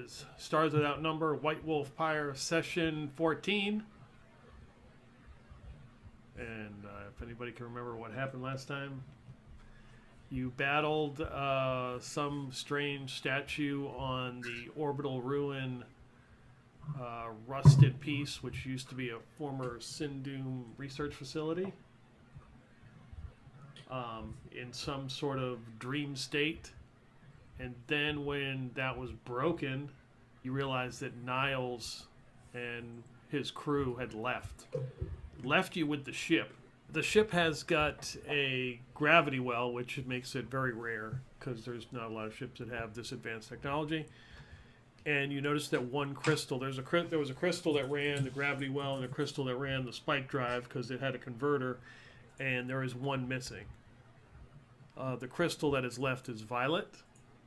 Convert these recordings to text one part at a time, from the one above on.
is Stars Without Number, White Wolf Pyre, Session 14. And if anybody can remember what happened last time, you battled some strange statue on the orbital ruin rusted piece, which used to be a former Sindum research facility, in some sort of dream state. And then when that was broken, you realized that Niles and his crew had left you with the ship. The ship has got a gravity well, which makes it very rare because there's not a lot of ships that have this advanced technology. And you notice that one crystal, there was a crystal that ran the gravity well and a crystal that ran the spike drive because it had a converter, and there is one missing. The crystal that is left is violet.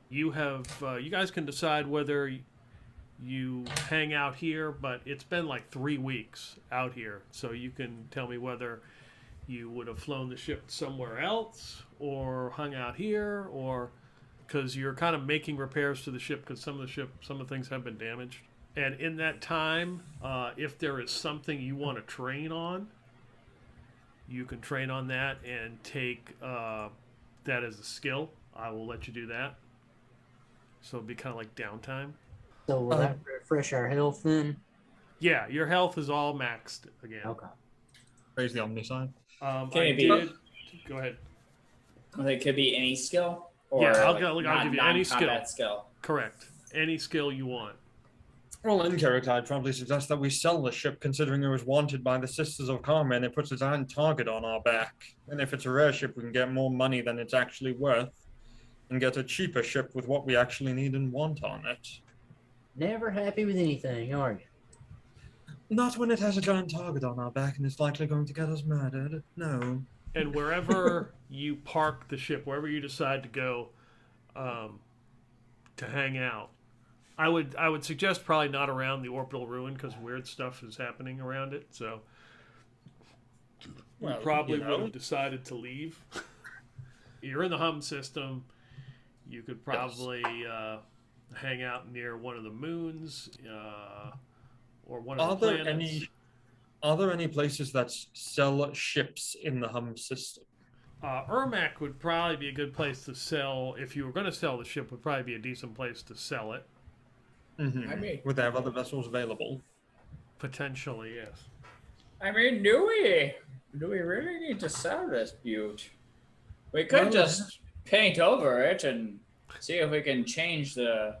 You guys can decide whether you hang out here, but it's been like 3 weeks out here, so you can tell me whether you would have flown the ship somewhere else or hung out here, or because you're kind of making repairs to the ship because some of the things have been damaged. And in that time, if there is something you want to train on, you can train on that and take that as a skill. I will let you do that. So it'll be kind of like downtime. So will that refresh our health then? Yeah, your health is all maxed again. Okay. Raise the Omni sign. Go ahead. Well, it could be any skill. Or Yeah, I'll like give you any non-combat skill. Correct. Any skill you want. Well, in character, I'd probably suggest that we sell the ship, considering it was wanted by the Sisters of Karma, and it puts its own target on our back. And if it's a rare ship, we can get more money than it's actually worth, and get a cheaper ship with what we actually need and want on it. Never happy with anything, are you? Not when it has a giant target on our back and it's likely going to get us murdered. No. And wherever you park the ship, wherever you decide to go to hang out, I would suggest probably not around the orbital ruin because weird stuff is happening around it. So Well, you probably you know. would have decided to leave. You're in the hum system. You could probably hang out near one of the moons or one of the planets. Are there any places that sell ships in the hum system? Ermac would probably be a good place to sell. If you were going to sell the ship, would probably be a decent place to sell it. Mm-hmm. I mean, Would they have other vessels available? Potentially, yes. do we really need to sell this beaut? We could Well, just paint over it and see if we can change the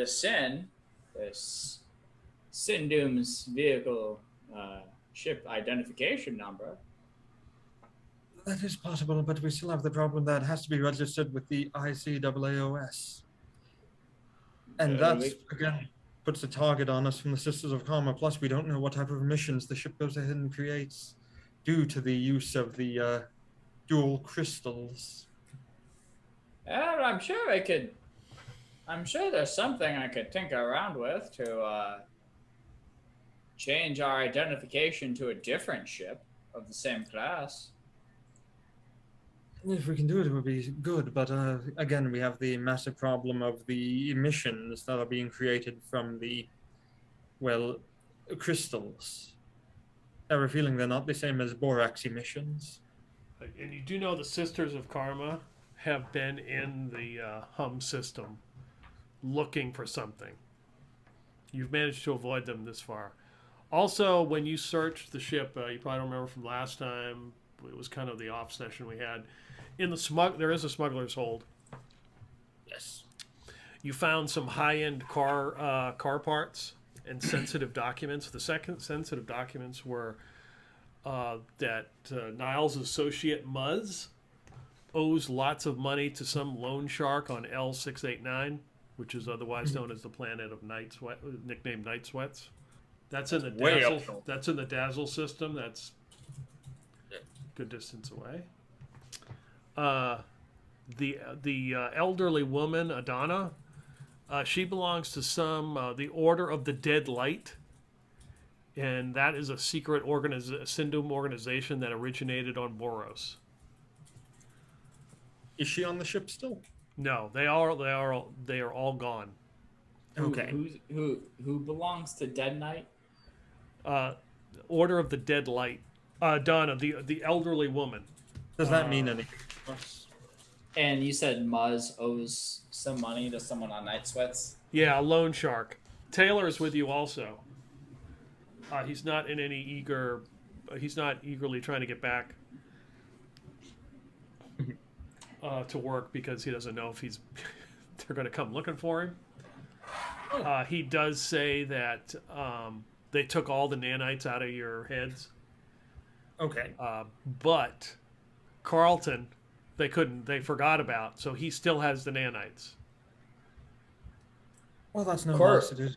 sin, this Sindum's vehicle ship identification number. That is possible, but we still have the problem that it has to be registered with the ICAAOS. And that, again, puts a target on us from the Sisters of Karma. Plus, we don't know what type of emissions the ship goes ahead and creates due to the use of the dual crystals. And I'm sure there's something I could tinker around with to change our identification to a different ship of the same class. If we can do it, it would be good. But again, we have the massive problem of the emissions that are being created from the, crystals. I have a feeling they're not the same as borax emissions. And you do know the Sisters of Karma have been in the hum system looking for something. You've managed to avoid them this far. Also, when you searched the ship, you probably don't remember from last time, it was kind of the off session we had. There is a smuggler's hold. Yes. You found some high-end car parts and sensitive documents. The second sensitive documents were that Niles' associate Muzz owes lots of money to some loan shark on L689, which is otherwise known as the planet of Night Sweat, nicknamed Night Sweats. That's in the Dazzle. That's in the Dazzle system. That's a good distance away. The elderly woman Adana, she belongs to the Order of the Dead Light, and that is a secret Sindum organization that originated on Boros. Is she on the ship still? No, they are all gone. Okay. Who belongs to Dead Knight? Uh, Order of the Dead Light. Donna, the elderly woman. Does that mean anything to us? And you said Muzz owes some money to someone on Night Sweats. Yeah, a loan shark. Taylor is with you also. He's not in any eager. He's not eagerly trying to get back to work because he doesn't know if he's. They're going to come looking for him. He does say that they took all the nanites out of your heads. Okay. But Carlton, they couldn't. They forgot about. So he still has the nanites. Well, that's no Cor- loss. It is.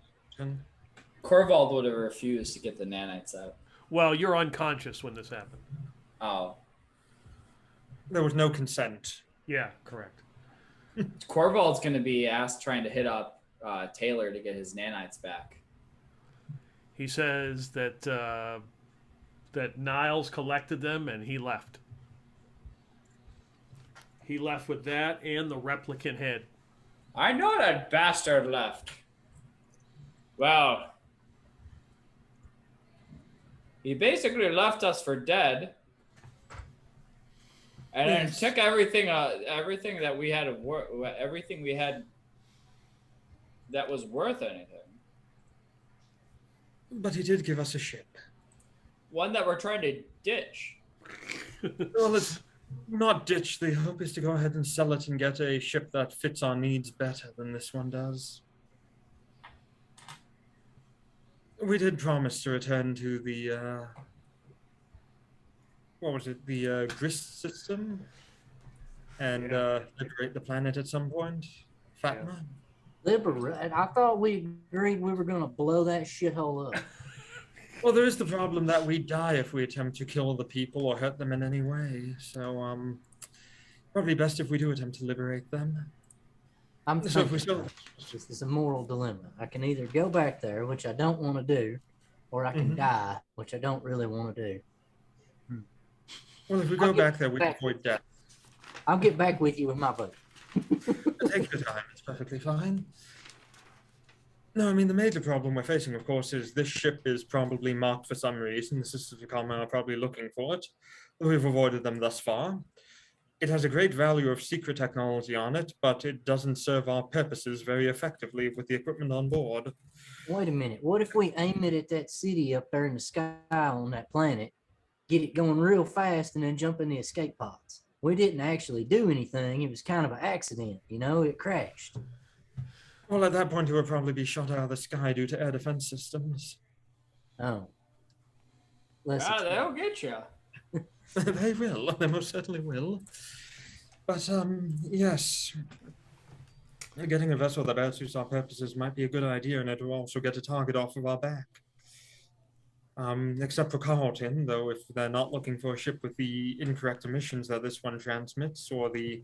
Corvald would have refused to get the nanites out. Well, you're unconscious when this happened. Oh. There was no consent. Yeah, correct. Corvald's going to be asked trying to hit up Taylor to get his nanites back. He says that that Niles collected them and he left. He left with that and the replicant head. I know that bastard left. Well, he basically left us for dead, and then took everything that we had everything we had that was worth anything. But he did give us a ship. One that we're trying to ditch. Well, let's not ditch. The hope is to go ahead and sell it and get a ship that fits our needs better than this one does. We did promise to return to the, what was it, the Grist system? And liberate the planet at some point. Fatma? Liberate? I thought we agreed we were going to blow that shithole up. Well, there is the problem that we die if we attempt to kill the people or hurt them in any way. So, probably best if we do attempt to liberate them. I'm So if we thinking still... this is a moral dilemma. I can either go back there, which I don't want to do, or I can die, which I don't really want to do. Well, if we go back there, we avoid death. I'll get back with you with my vote. Take your time. It's perfectly fine. No, I mean, the major problem we're facing, of course, is this ship is probably marked for some reason. The Sisters of Karma are probably looking for it. We've avoided them thus far. It has a great value of secret technology on it, but it doesn't serve our purposes very effectively with the equipment on board. Wait a minute. What if we aim it at that city up there in the sky on that planet, get it going real fast, and then jump in the escape pods? We didn't actually do anything. It was kind of an accident, you know? It crashed. Well, at that point, it would probably be shot out of the sky due to air defense systems. Oh. They'll get you. They will. They most certainly will. But, yes. Getting a vessel that better suits our purposes might be a good idea, and it will also get a target off of our back. Except for Carlton, though, if they're not looking for a ship with the incorrect emissions that this one transmits, or the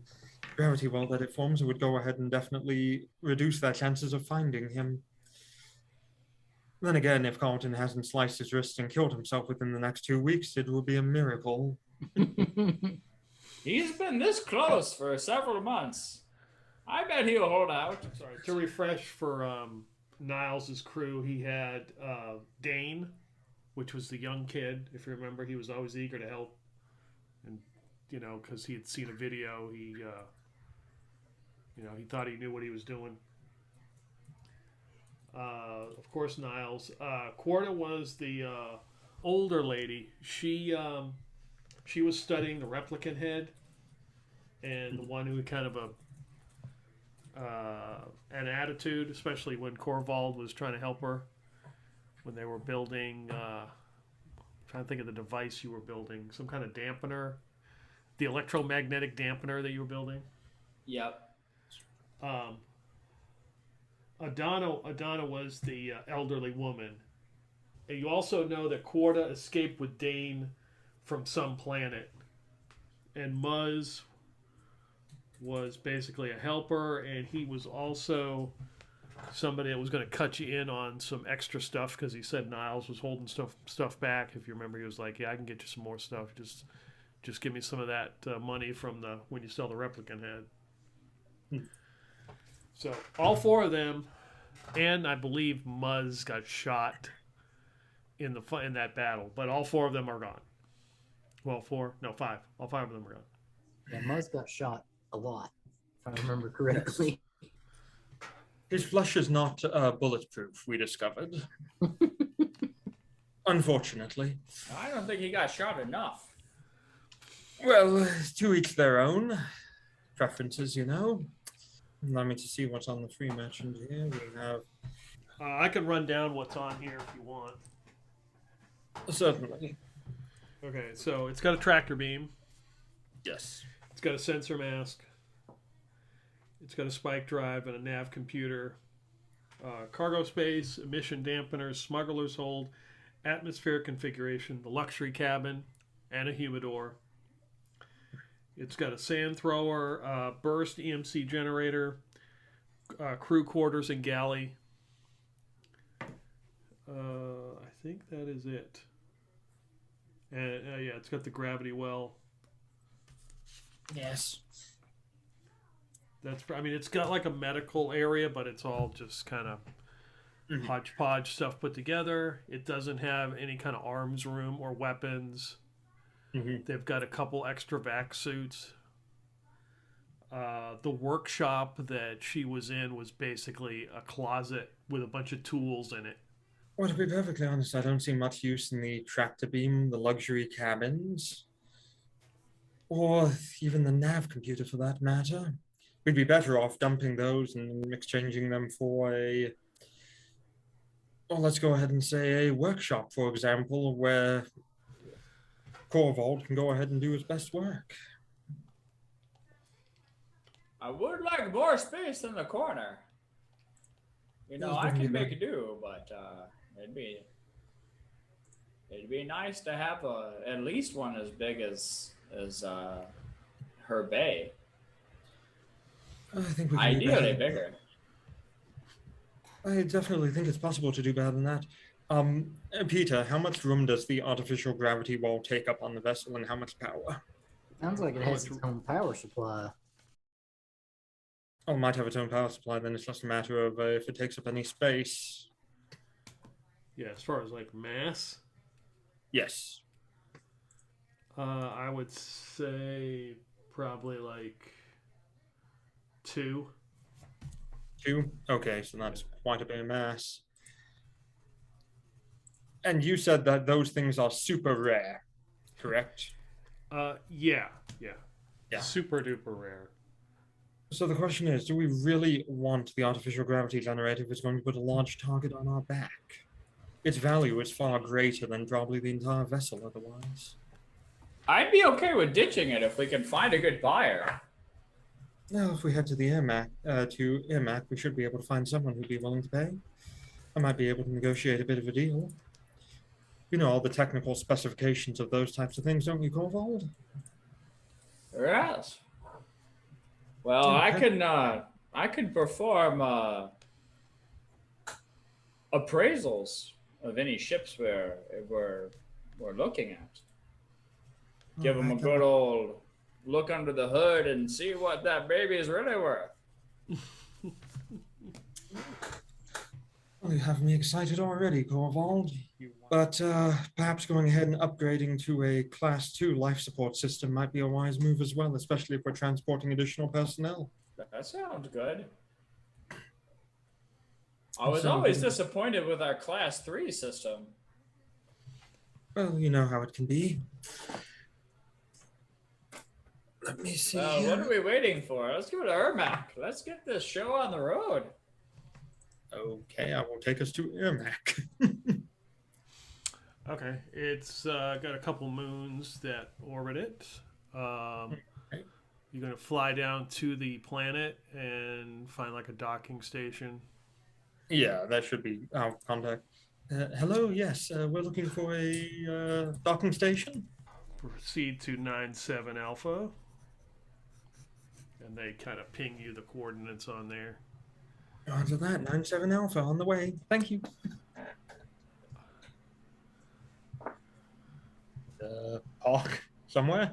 gravity well that it forms, it would go ahead and definitely reduce their chances of finding him. Then again, if Carlton hasn't sliced his wrist and killed himself within the next 2 weeks, it will be a miracle. He's been this close for several months. I bet he'll hold out. Sorry, to refresh for Niles' crew, he had Dane, which was the young kid. If you remember, he was always eager to help. And, you know, because he had seen a video, he thought he knew what he was doing. Of course, Niles. Quarta was the older lady. She was studying the replicant head, and the one who had kind of an attitude, especially when Corvald was trying to help her when they were building. Trying to think of the device you were building, some kind of dampener, the electromagnetic dampener that you were building. Yep. Adana was the elderly woman. And you also know that Quarta escaped with Dane from some planet. And Muzz was basically a helper, and he was also somebody that was going to cut you in on some extra stuff because he said Niles was holding stuff back. If you remember, he was like, yeah, I can get you some more stuff. Just give me some of that money from when you sell the replicant head. So all four of them, and I believe Muzz got shot in that battle, but all four of them are gone. Well, five. All five of them are gone. Yeah, Muzz got shot a lot, if I remember correctly. His flesh is not bulletproof, we discovered. Unfortunately. I don't think he got shot enough. Well, to each their own. Preferences, you know. Allow me to see what's on the free merchant here. We have... I can run down what's on here if you want. Certainly. Okay, so it's got a tractor beam. Yes. It's got a sensor mask. It's got a spike drive and a nav computer. Cargo space, emission dampeners, smuggler's hold, atmospheric configuration, the luxury cabin, and a humidor. It's got a sand thrower, burst EMC generator, crew quarters and galley. I think that is it. And yeah, it's got the gravity well. Yes. I mean, it's got like a medical area, but it's all just kind of hodgepodge stuff put together. It doesn't have any kind of arms room or weapons. They've got a couple extra vac suits. The workshop that she was in was basically a closet with a bunch of tools in it. Well, to be perfectly honest, I don't see much use in the tractor beam, the luxury cabins, or even the nav computer for that matter. We'd be better off dumping those and exchanging them for let's go ahead and say a workshop, for example, where Corvold can go ahead and do his best work. I would like more space in the corner. You know, I can make do, but it'd be nice to have at least one as big as her bay. I think we can ideally bigger. I definitely think it's possible to do better than that. Peter, how much room does the artificial gravity wall take up on the vessel, and how much power? Sounds like it has its own power supply. Oh, it might have its own power supply, then it's just a matter of if it takes up any space. Yeah, as far as like mass? Yes. I would say probably like 2. 2? Okay, so that's quite a bit of mass. And you said that those things are super rare, correct? Yeah. Super duper rare. So the question is, do we really want the artificial gravity generator if it's going to put a large target on our back? Its value is far greater than probably the entire vessel otherwise. I'd be ditching it if we can find a good buyer. Well, if we head to the Ermac, we should be able to find someone who'd be willing to pay. I might be able to negotiate a bit of a deal. You know all the technical specifications of those types of things, don't you, Corvold? Yes. Well, okay. I can perform appraisals of any ships we're looking at. Give them a good old look under the hood and see what that baby is really worth. Well, you have me excited already, Corvold. But perhaps going ahead and upgrading to a Class 2 life support system might be a wise move as well, especially if we're transporting additional personnel. That sounds good. I was always disappointed with our Class 3 system. Well, you know how it can be. Let me see. What are we waiting for? Let's go to Ermac. Let's get this show on the road. Okay, I will take us to Ermac. Okay, it's got a couple moons that orbit it. Okay. You're going to fly down to the planet and find like a docking station. Yeah, that should be our contact. Hello, yes, we're looking for a docking station. Proceed to 97 Alpha. And they kind of ping you the coordinates on there. Roger that, 97 Alpha on the way. Thank you. Park somewhere.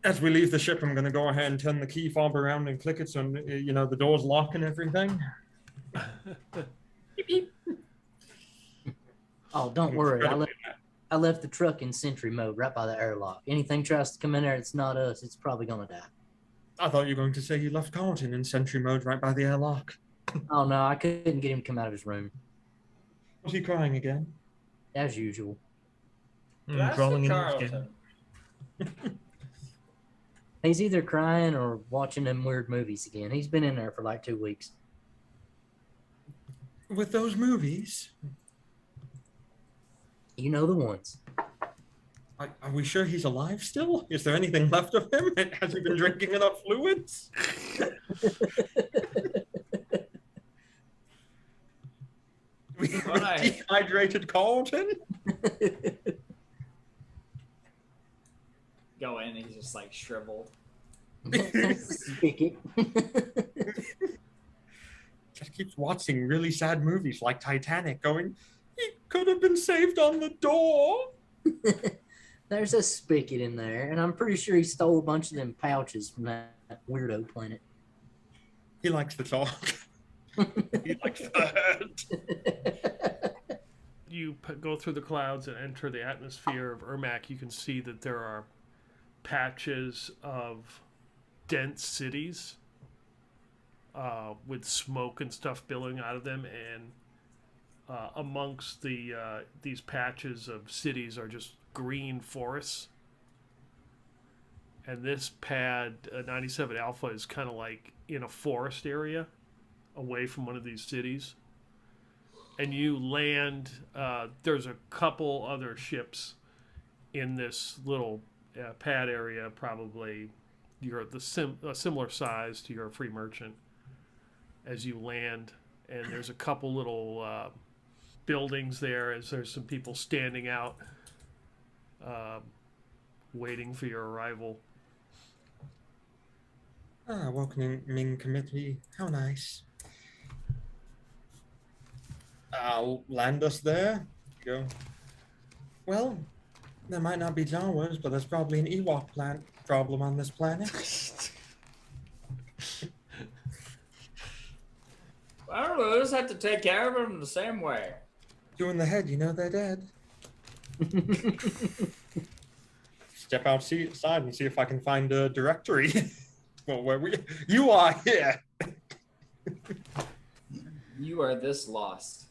As we leave the ship, I'm going to go ahead and turn the key fob around and click it so, you know, the doors lock and everything. Beep, beep. Oh, don't worry. I left the truck in sentry mode right by the airlock. Anything tries to come in there, it's not us. It's probably going to die. I thought you were going to say you left Carlton in sentry mode right by the airlock. Oh, no, I couldn't get him to come out of his room. Was he crying again? As usual. Crawling in his Carlton. skin. He's either crying or watching them weird movies again. He's been in there for like 2 weeks. With those movies? You know the ones. Are we sure he's alive still? Is there anything left of him? Has he been drinking enough fluids? We dehydrated Carlton? Go in, and he's just like shriveled. Spigot. Just keeps watching really sad movies like Titanic, going, he could have been saved on the door. There's a spigot in there, and I'm pretty sure he stole a bunch of them pouches from that weirdo planet. He likes to talk. He likes to hurt. You go through the clouds and enter the atmosphere of Ermac. You can see that there are patches of dense cities with smoke and stuff billowing out of them, and amongst these patches of cities are just green forests. And this pad 97 Alpha is kind of like in a forest area away from one of these cities, and you land. There's a couple other ships in this little pad area, probably you're a similar size to your free merchant as you land, and there's a couple little buildings there as there's some people standing out waiting for your arrival. Welcoming committee. How nice. I'll land us there. Go. Well, there might not be Jawas, but there's probably an Ewok problem on this planet. I don't know. We'll just have to take care of them the same way. You in the head, you know they're dead. Step outside and see if I can find a directory. Well, you are here. You are this lost.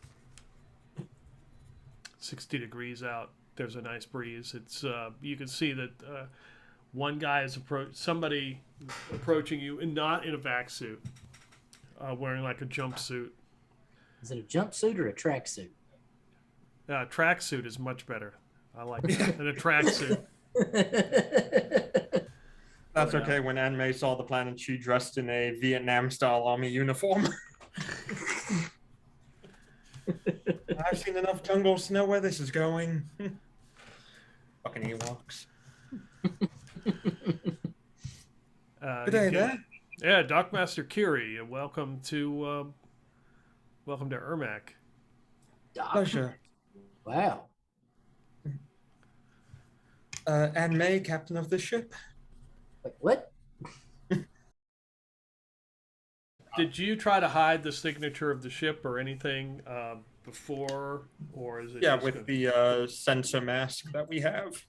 60 degrees out. There's a nice breeze. It's you can see that one guy is somebody approaching you, and not in a vac suit, wearing like a jumpsuit. Is it a jumpsuit or a tracksuit? Tracksuit is much better. I like that. And a tracksuit. That's okay. When Anne-May saw the planet, she dressed in a Vietnam-style army uniform. I've seen enough jungles to know where this is going. Fucking Ewoks. Good day there. Yeah, Dockmaster Curie. Welcome to Ermac. Pleasure. Wow. Anne-May, captain of the ship. Wait, what? Did you try to hide the signature of the ship or anything before, or is it? Yeah, with the sensor mask that we have.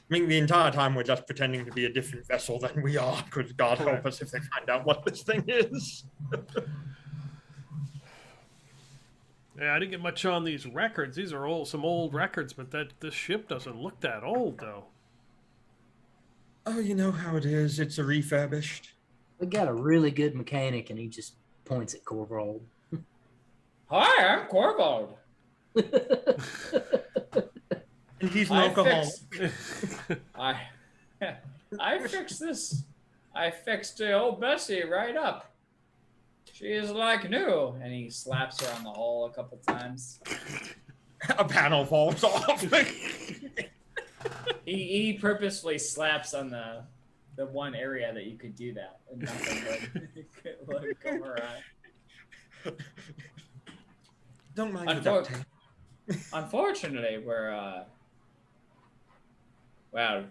I mean, the entire time we're just pretending to be a different vessel than we are, because God help us if they find out what this thing is. Yeah, I didn't get much on these records. These are some old records, but this ship doesn't look that old, though. Oh, you know how it is. It's a refurbished. We got a really good mechanic, and he just points at Corvold. Hi, I'm Corvold. And he's an alcoholic. I fixed this. I fixed old Bessie right up. She is like new. And he slaps her on the hole a couple times. A panel falls off. He purposefully slaps on the one area that you could do that, and nothing would come around. Don't mind the duct tape. Unfortunately, we're well,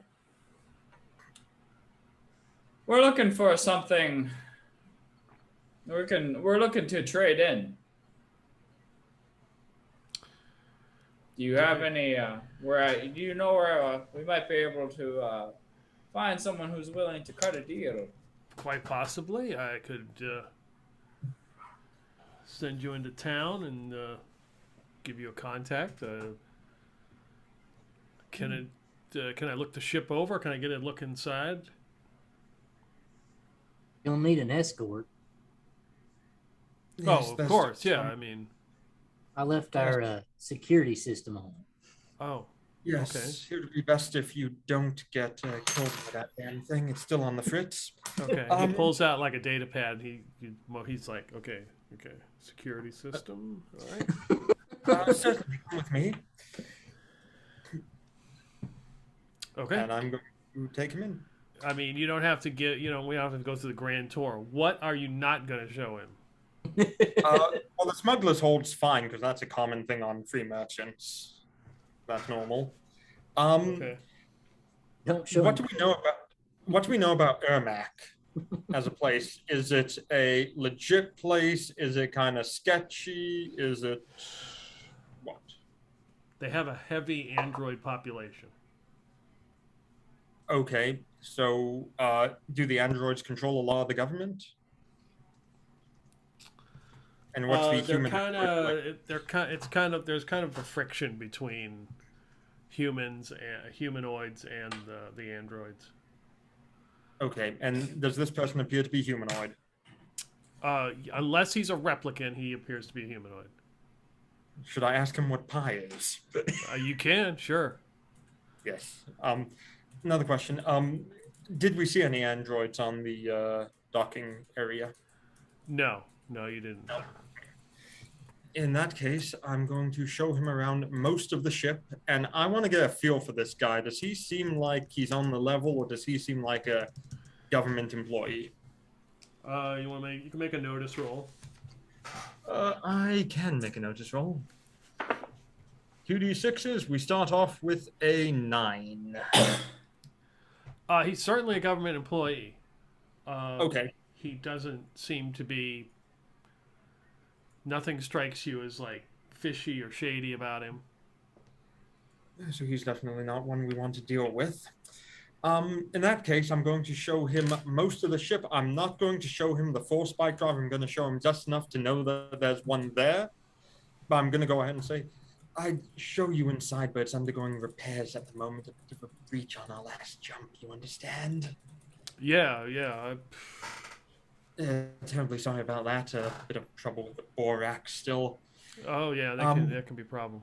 We're looking for something. We're looking to trade in. Do you have any? Do you know where we might be able to find someone who's willing to cut a deal? Quite possibly, I could send you into town and give you a contact. Can I look the ship over? Can I get a look inside? You'll need an escort. Oh, of course. Yeah, I mean. I left our security system on. Oh. Yes, Okay. it would be best if you don't get killed by that damn thing. It's still on the fritz. Okay. He pulls out like a data pad. He's like, okay, security system. All right. Certainly, come with me. Okay. And I'm going to take him in. I mean, you don't have to get. We don't have to go through the grand tour. What are you not going to show him? Well, the smuggler's hold's fine because that's a common thing on free merchants. That's normal. Okay. Don't show What him. do we know about Ermac as a place? Is it a legit place? Is it kind of sketchy? Is it what? They have a heavy android population. Okay, so do the androids control a lot of the government? And what's the human? There's kind of a friction between humanoids and the androids. Okay, and does this person appear to be humanoid? Unless he's a replicant, he appears to be a humanoid. Should I ask him what pi is? You can, sure. Yes. Another question. Did we see any androids on the docking area? No, you didn't. No. In that case, I'm going to show him around most of the ship, and I want to get a feel for this guy. Does he seem like he's on the level, or does he seem like a government employee? You can make a notice roll. I can make a notice roll. 2d6s. We start off with a 9. He's certainly a government employee. Okay. He doesn't seem to be. Nothing strikes you as like fishy or shady about him. So he's definitely not one we want to deal with. In that case, I'm going to show him most of the ship. I'm not going to show him the full spike drive. I'm going to show him just enough to know that there's one there. But I'm going to go ahead and say, I'd show you inside, but it's undergoing repairs at the moment. A bit of a breach on our last jump, you understand? Yeah. Terribly sorry about that. A bit of trouble with the borax still. Oh yeah, that can be a problem.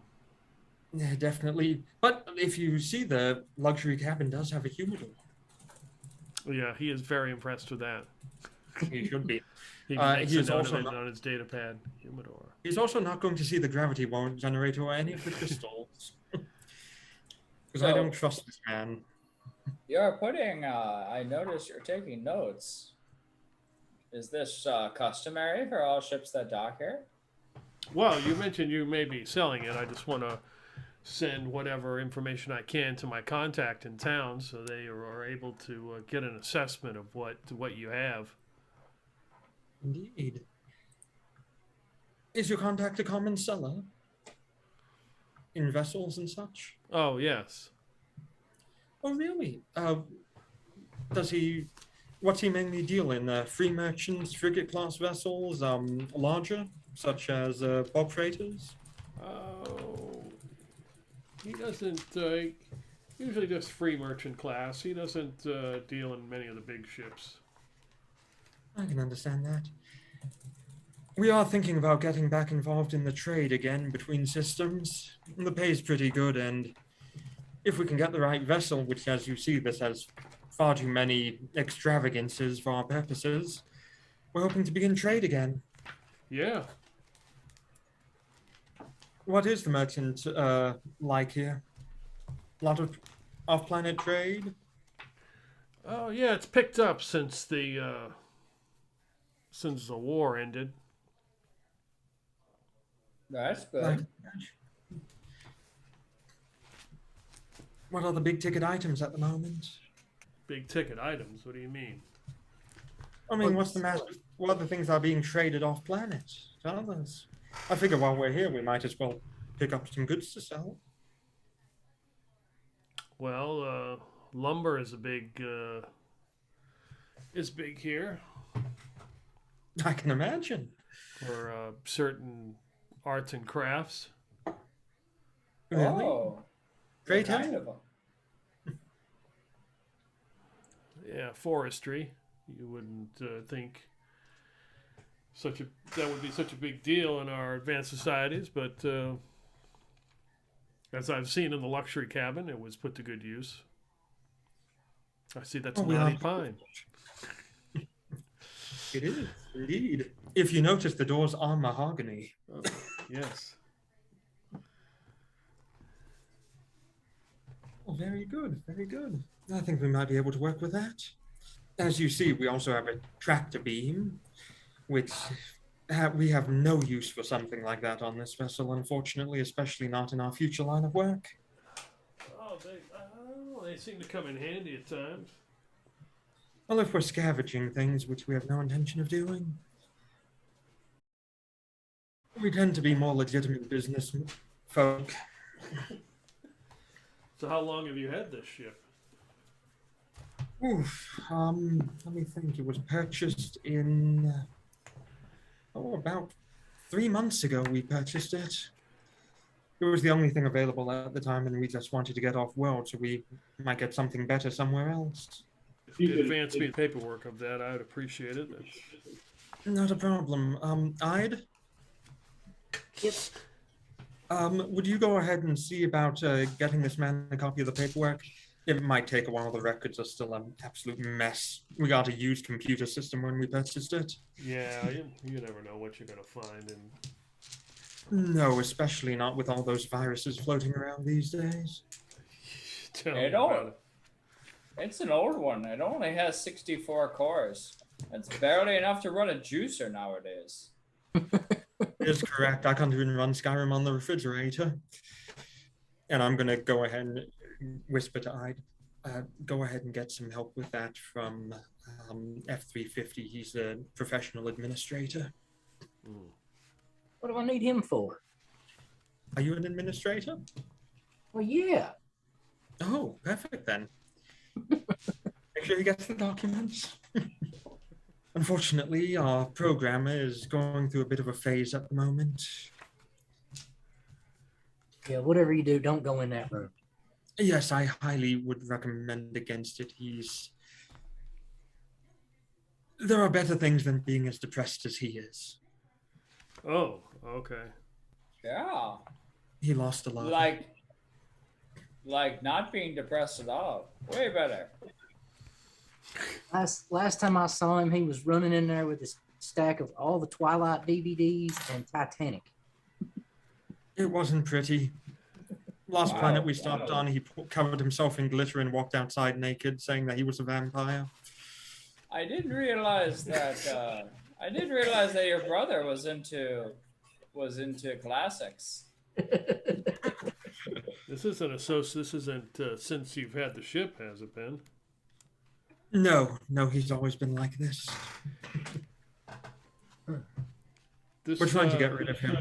Yeah, definitely. But if you see, the luxury cabin does have a humidor. Yeah, he is very impressed with that. He should be. He makes he a is note also of it not, on his data pad. Humidor. he's also not going to see the gravity warrant generator or any of the crystals. Because I don't trust this man. You're putting. I noticed you're taking notes. Is this customary for all ships that dock here? Well, you mentioned you may be selling it. I just want to send whatever information I can to my contact in town so they are able to get an assessment of what you have. Indeed. Is your contact a common seller? In vessels and such? Oh, yes. Oh, really? What's he mainly deal in? Free merchants, frigate-class vessels, larger, such as bulk freighters? Oh, he doesn't usually just free merchant class. He doesn't deal in many of the big ships. I can understand that. We are thinking about getting back involved in the trade again between systems. The pay's pretty good, and if we can get the right vessel, which, as you see, this has far too many extravagances for our purposes, we're hoping to begin trade again. Yeah. What is the merchant like here? A lot of off-planet trade? Oh, yeah. It's picked up since the war ended. That's good. What are the big ticket items at the moment? Big ticket items. What do you mean? I mean, what's the matter? What other things are being traded off planet to others? I figure while we're here, we might as well pick up some goods to sell. Well, lumber is is big here I can imagine. for certain arts and crafts. Really? Oh, Great what kind help. of them? Yeah, forestry. You wouldn't think that would be such a big deal in our advanced societies, but as I've seen in the luxury cabin, it was put to good use. I see that's Oh, we knotty are. pine. It is, indeed. If you notice, the doors are mahogany. Oh, yes. Oh, very good, very good. I think we might be able to work with that. As you see, we also have a tractor beam, which we have no use for something like that on this vessel, unfortunately, especially not in our future line of work. Oh, they seem to come in handy at times. Well, if we're scavenging things, which we have no intention of doing, we tend to be more legitimate business folk. So how long have you had this ship? Oof, let me think. It was purchased in, about 3 months ago we purchased it. It was the only thing available at the time, and we just wanted to get off world, so we might get something better somewhere else. If you could advance me the paperwork of that, I'd appreciate it. Not a problem. Ide? Yep. Would you go ahead and see about getting this man a copy of the paperwork? It might take a while. The records are still an absolute mess. We got a used computer system when we purchased it. Yeah, you never know what you're gonna find, and No, especially not with all those viruses floating around these days. tell me It about don't. it. It's an old one. It only has 64 cores. It's barely enough to run a juicer nowadays. It is correct. I can't even run Skyrim on the refrigerator. And I'm going to go ahead and whisper to Ide, go ahead and get some help with that from F350. He's a professional administrator. What do I need him for? Are you an administrator? Well, yeah. Oh, perfect then. Make sure he gets the documents. Unfortunately, our programmer is going through a bit of a phase at the moment. Yeah, whatever you do, don't go in that room. Yes, I highly would recommend against it. There are better things than being as depressed as he is. Oh, okay. Yeah. He lost a lot. Like not being depressed at all. Way better. Last time I saw him, he was running in there with a stack of all the Twilight DVDs and Titanic. It wasn't pretty. Last Wow. planet we stopped on, he covered himself in glitter and walked outside naked, saying that he was a vampire. I didn't realize that. I didn't realize that your brother was into classics. This isn't since you've had the ship, has it been? No, he's always been like this. This, We're trying to get rid of him.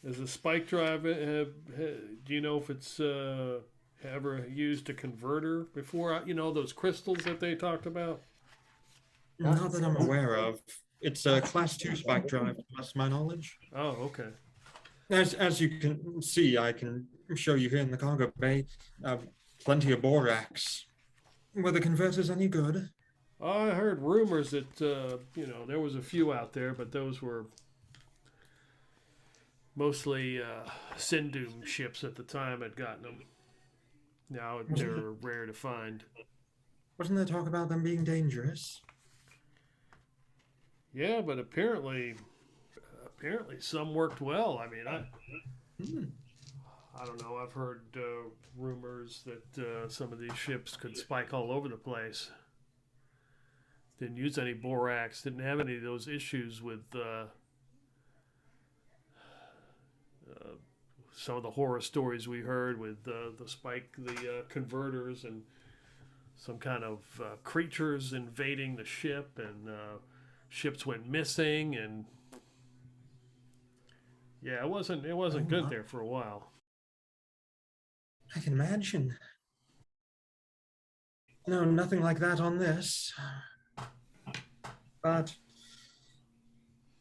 Is the spike drive? Do you know if it's ever used a converter before? You know those crystals that they talked about. Not that I'm aware of. It's a class 2 spike drive, to best of my knowledge. Oh, okay. As you can see, I can show you here in the cargo bay, plenty of borax. Were the converters any good? I heard rumors that there was a few out there, but those were mostly Sindum ships at the time had gotten them. Now they're rare to find. Wasn't there talk about them being dangerous? Yeah, but apparently some worked well. I mean, I don't know. I've heard rumors that some of these ships could spike all over the place. Didn't use any borax. Didn't have any of those issues with some of the horror stories we heard with the converters and some kind of creatures invading the ship, and ships went missing, and yeah, it wasn't good there for a while. I can imagine. No, nothing like that on this. But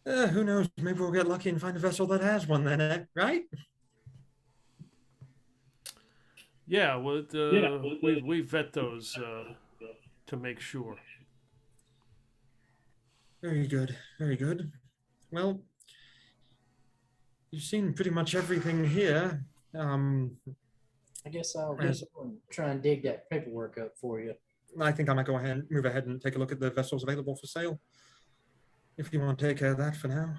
who knows? Maybe we'll get lucky and find a vessel that has one then, right? Yeah, well, we vet those to make sure. Very good, very good. Well, you've seen pretty much everything here. I guess I'll just try and dig that paperwork up for you. I think I might move ahead and take a look at the vessels available for sale. If you want to take care of that for now.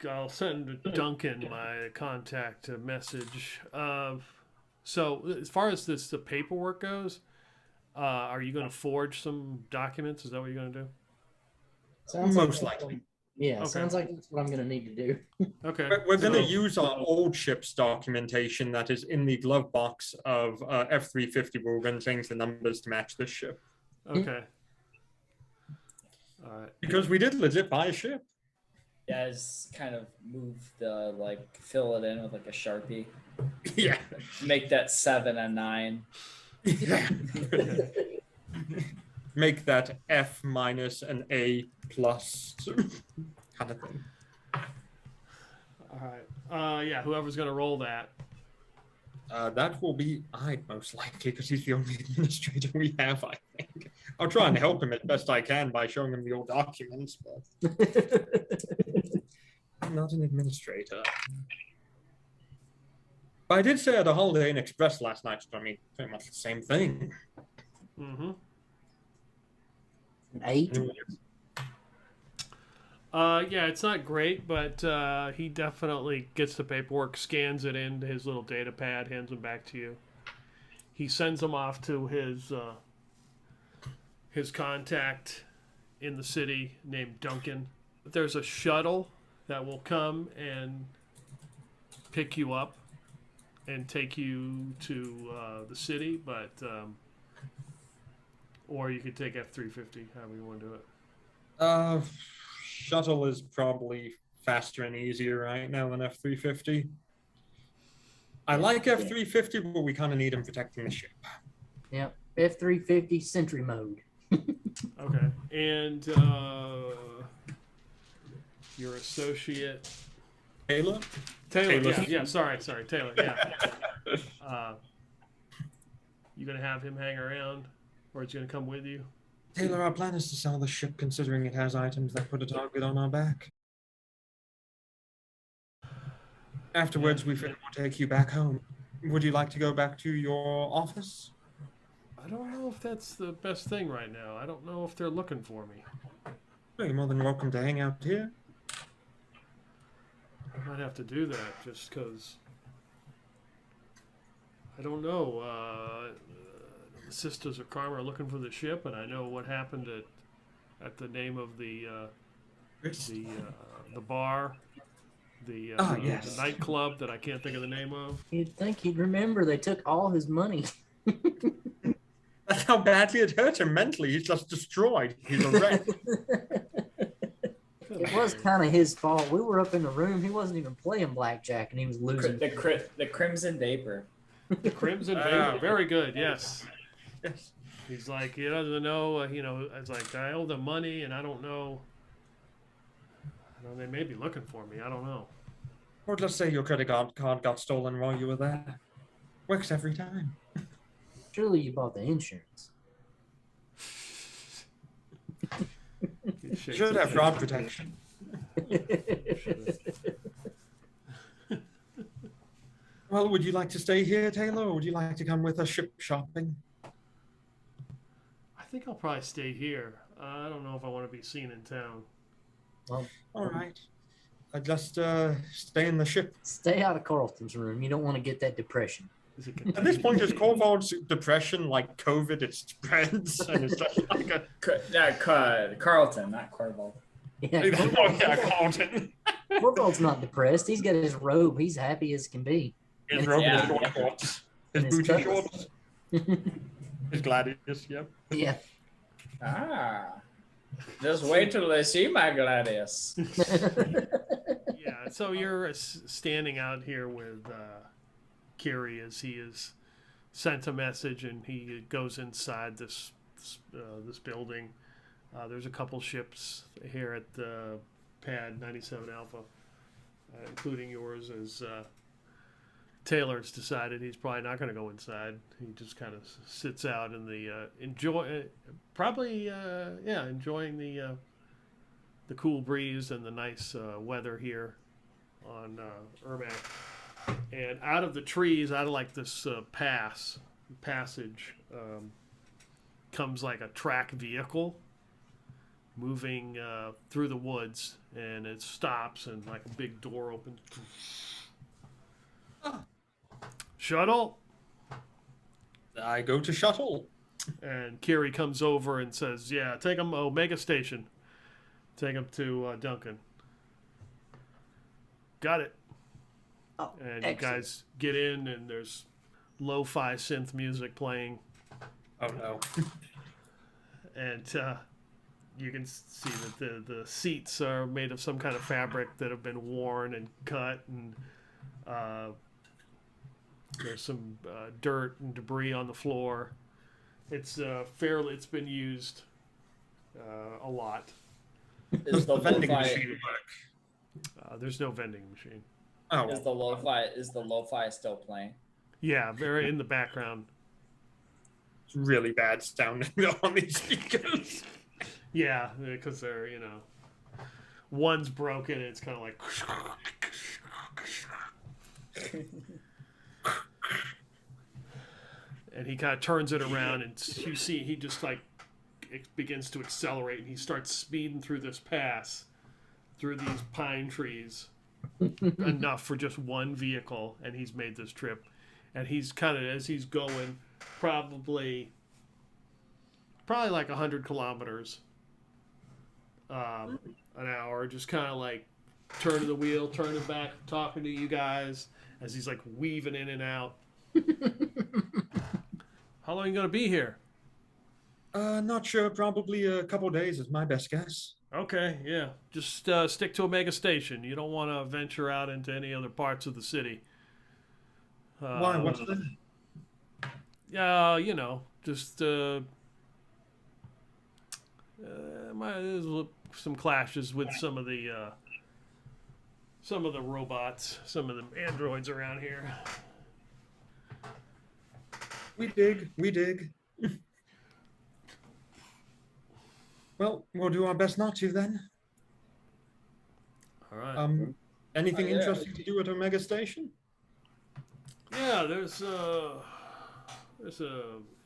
I'll send Duncan my contact message. So as far as the paperwork goes, are you going to forge some documents? Is that what you're going to do? Sounds Most likely. Yeah, Okay. Sounds like that's what I'm going to need to do. Okay. We're going to use our old ship's documentation that is in the glove box of F-350. We're going to change the numbers to match this ship. Okay. All right. Because we did legit buy a ship. Yeah, I just kind of move the, fill it in with a Sharpie. Yeah. Make that 7 a 9. Yeah. Make that F minus an A plus kind of thing. All right. Yeah, whoever's going to roll that. That will be I most likely, because he's the only administrator we have, I think. I'll try and help him as best I can by showing him the old documents, but I'm not an administrator. But I did say at a Holiday Inn Express last night, so I mean, pretty much the same thing. Mm-hmm. An 8? Yeah, it's not great, but he definitely gets the paperwork, scans it into his little data pad, hands them back to you. He sends them off to his contact in the city named Duncan. There's a shuttle that will come and pick you up and take you to the city, but or you could take F-350, however you want to do it. Shuttle is probably faster and easier right now than F-350. I like F-350, but we kind of need him protecting the ship. Yep. F-350 Sentry mode. Okay. And your associate Taylor? Taylor. Yeah. Sorry, Taylor. Yeah. You gonna have him hang around, or is he gonna come with you? Taylor, our plan is to sell the ship, considering it has items that put a target on our back. Afterwards, we figure we'll take you back home. Would you like to go back to your office? I don't know if that's the best thing right now. I don't know if they're looking for me. Well, you're more than welcome to hang out here. I might have to do that just because I don't know. The Sisters of Karma are looking for the ship, and I know what happened at the name of the bar, the nightclub that I can't think of the name of. You'd think he'd remember they took all his money. That's how badly it hurt him mentally. He's just destroyed. He's a wreck. It was kind of his fault. We were up in the room. He wasn't even playing blackjack, and he was losing. The Crimson Vapor. The Crimson Vapor. Very good. Yes. He's like, he doesn't know. It's like I owe them money, and I don't know. They may be looking for me. I don't know. Or let's say your credit card got stolen while you were there. Works every time. Surely you bought the insurance. Should have fraud protection. Well, would you like to stay here, Taylor, or would you like to come with us ship shopping? I think I'll probably stay here. I don't know if I want to be seen in town. Well, all right. I just stay in the ship. Stay out of Carlton's room. You don't want to get that depression. At this point, is Corval's depression like COVID? It spreads, and it's just like a Carlton, not Corval. Yeah, Carlton. Corval's not depressed. He's got his robe. He's happy as can be. His robe and his short shorts. His booty shorts. His Gladius, yep. Yeah. Ah. Just wait till they see my Gladius. Yeah, so you're standing out here with Kiri as he has sent a message, and he goes inside this building. There's a couple ships here at the pad 97 Alpha, including yours, as Taylor's decided he's probably not going to go inside. He just kind of sits out in the enjoying the cool breeze and the nice weather here on Ermac. And out of the trees, out of like this passage, comes like a track vehicle moving through the woods, and it stops, and like a big door opens. Shuttle. I go to shuttle. And Kiri comes over and says, "Yeah, take him Omega Station. Take him to Duncan." Got it. Oh, And excellent. you guys get in, and there's lo-fi synth music playing, Oh no. and you can see that the seats are made of some kind of fabric that have been worn and cut, and there's some dirt and debris on the floor. It's it's been used a lot. Is the Vending lo-fi machine work? There's no vending machine. Oh, is the lo-fi still playing? Yeah, very in the background. it's really bad sounding on these speakers. Yeah, because they're, one's broken. It's kind of like. And he kind of turns it around, and you see he just like it begins to accelerate, and he starts speeding through this pass, through these pine trees, enough for just one vehicle, and he's made this trip. And he's kind of, as he's going, probably like 100 kilometers an hour, just kind of like turning the wheel, turning back, talking to you guys as he's like weaving in and out. How long are you going to be here? Not sure. Probably a couple days is my best guess. Okay, yeah. Just stick to Omega Station. You don't want to venture out into any other parts of the city. Why? What's that? Yeah, just there's some clashes with some of the robots, some of the androids around here. We dig. Well, we'll do our best not to then. All right. Anything yeah. interesting to do at Omega Station? Yeah, there's a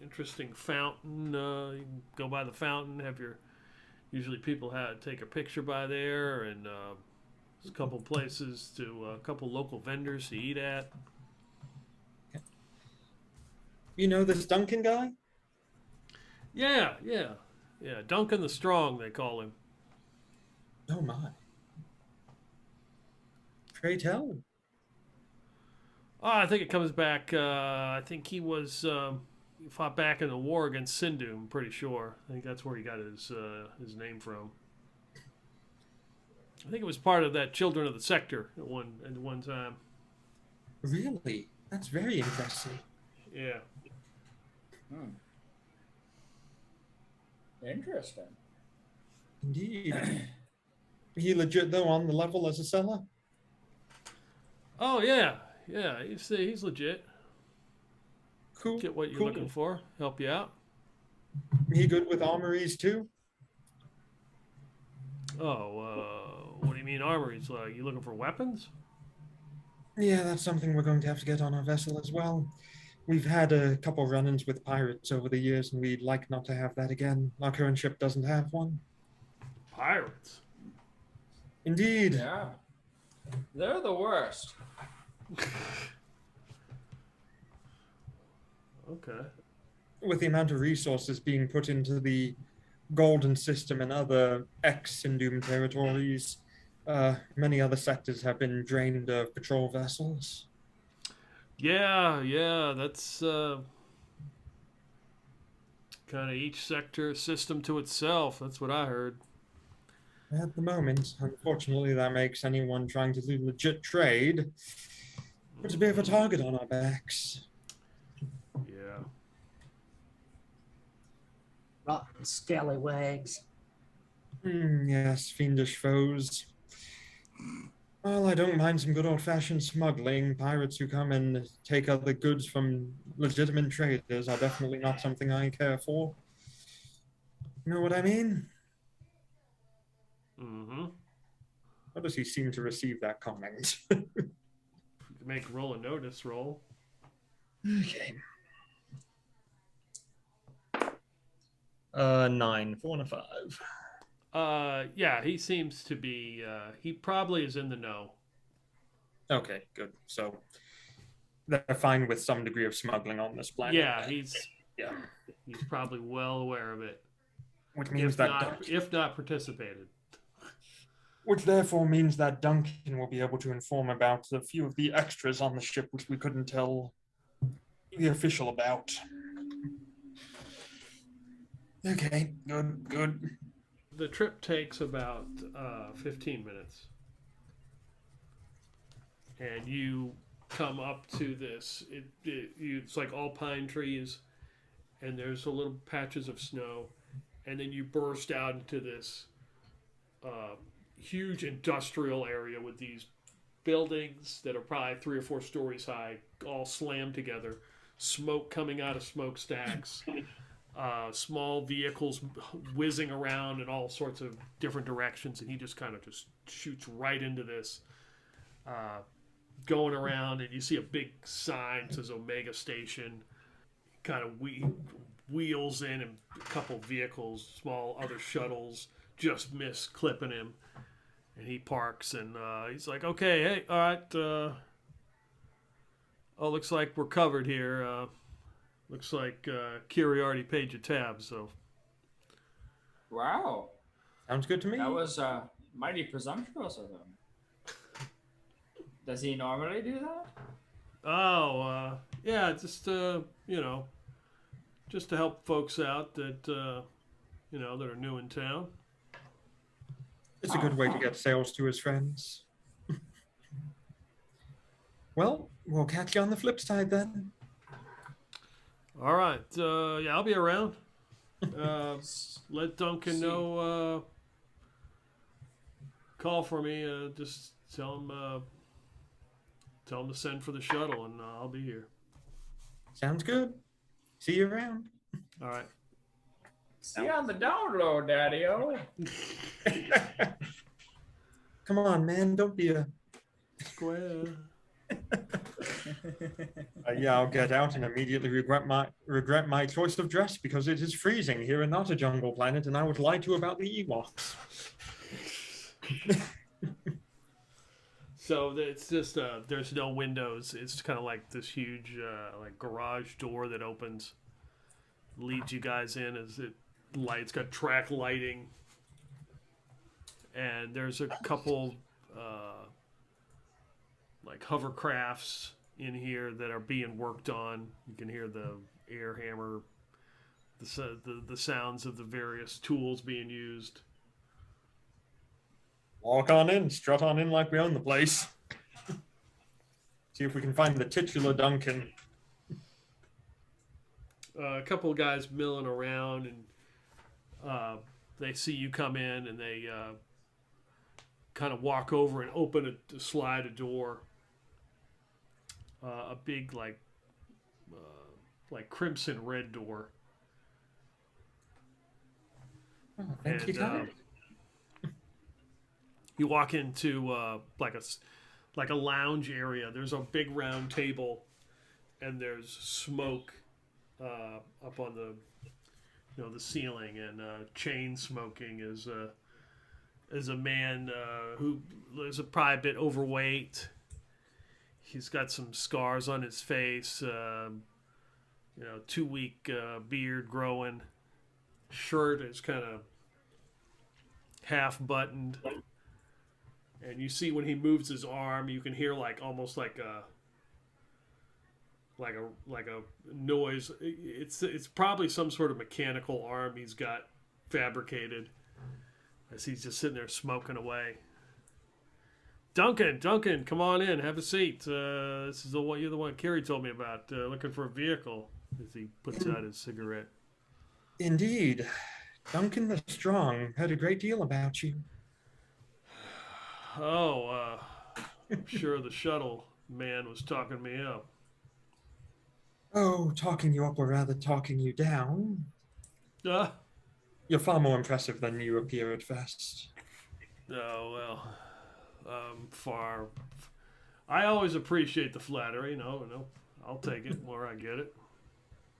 interesting fountain. You can go by the fountain. Usually people take a picture by there, and there's a couple places a couple local vendors to eat at. You know this Duncan guy? Yeah. Duncan the Strong, they call him. Oh my. Pray tell. Oh, I think it comes back. I think he fought back in the war against Sindhu. I'm pretty sure. I think that's where he got his name from. I think it was part of that Children of the Sector at one time. Really? That's very interesting. Yeah. Interesting. Indeed. He legit though on the level as a seller? Oh yeah. He's legit. Cool. Get what you're cool. looking for. Help you out. He good with armories too? Oh, what do you mean armories? You looking for weapons? Yeah, that's something we're going to have to get on our vessel as well. We've had a couple run-ins with pirates over the years, and we'd like not to have that again. Our current ship doesn't have one. Pirates? Indeed. Yeah. They're the worst. Okay. With the amount of resources being put into the Golden System and other ex-Sindum territories, many other sectors have been drained of patrol vessels. Yeah, that's Kind of each sector system to itself. That's what I heard. At the moment, unfortunately, that makes anyone trying to do legit trade put a bit of a target on our backs. Yeah. Rotten scallywags. Yes, fiendish foes. Well, I don't mind some good old-fashioned smuggling. Pirates who come and take other goods from legitimate traders are definitely not something I care for. You know what I mean? Mm-hmm. How does he seem to receive that comment? You can make roll a notice roll. Okay. 9, 4 and a 5. Yeah, he seems to be. He probably is in the know. Okay, good. So they're fine with some degree of smuggling on this planet. Yeah, he's probably well aware of it. Which means if not participated. Which therefore means that Duncan will be able to inform about a few of the extras on the ship, which we couldn't tell the official about. Okay, good. The trip takes about 15 minutes. And you come up to this. It's like all pine trees, and there's a little patches of snow. And then you burst out into this huge industrial area with these buildings that are probably 3 or 4 stories high, all slammed together, smoke coming out of smokestacks, small vehicles whizzing around in all sorts of different directions, and he just kind of just shoots right into this, going around, and you see a big sign that says Omega Station, kind of wheels in, and a couple vehicles, small other shuttles, just miss clipping him. And he parks, and he's like, okay, hey, all right. Looks like we're covered here. Looks like Kiri already paid your tab, so. Wow. Sounds good to me. That was mighty presumptuous of him. Does he normally do that? Oh, yeah, just, just to help folks out that, that are new in town. It's a good way to get sales to his friends. Well, we'll catch you on the flip side then. All right. Yeah, I'll be around. Let Duncan know. Call for me. Just tell him to send for the shuttle, and I'll be here. Sounds good. See you around. All right. See you on the download, Daddy-o. Come on, man. Don't be a... Square. Yeah, I'll get out and immediately regret my choice of dress because it is freezing here and not a jungle planet, and I was lied to about the Ewoks. So it's just there's no windows. It's kind of like this huge like garage door that opens, leads you guys in as it lights. Got track lighting, and there's a couple like hovercrafts in here that are being worked on. You can hear the air hammer, the sounds of the various tools being used. Walk on in, strut on in like we own the place. See if we can find the titular Duncan. A couple of guys milling around, and they see you come in, and they kind of walk over and open slide a door. A big like crimson red door. Oh, thank you. You walk into like a lounge area. There's a big round table, and there's smoke up on the ceiling, and chain smoking is a man who is probably a bit overweight. He's got some scars on his face, 2-week beard growing. Shirt is kind of half buttoned. And you see when he moves his arm, you can hear almost like like a noise. It's probably some sort of mechanical arm he's got fabricated as he's just sitting there smoking away. Duncan, come on in, have a seat. This is the one you're the one Carrie told me about. Looking for a vehicle as he puts out his cigarette. Indeed. Duncan the Strong. Heard a great deal about you. Oh, I'm sure the shuttle man was talking me up. Oh, talking you up or rather talking you down. Uh, You're far more impressive than you appear at first. oh, well, far. I always appreciate the flattery, no, I'll take it where I get it.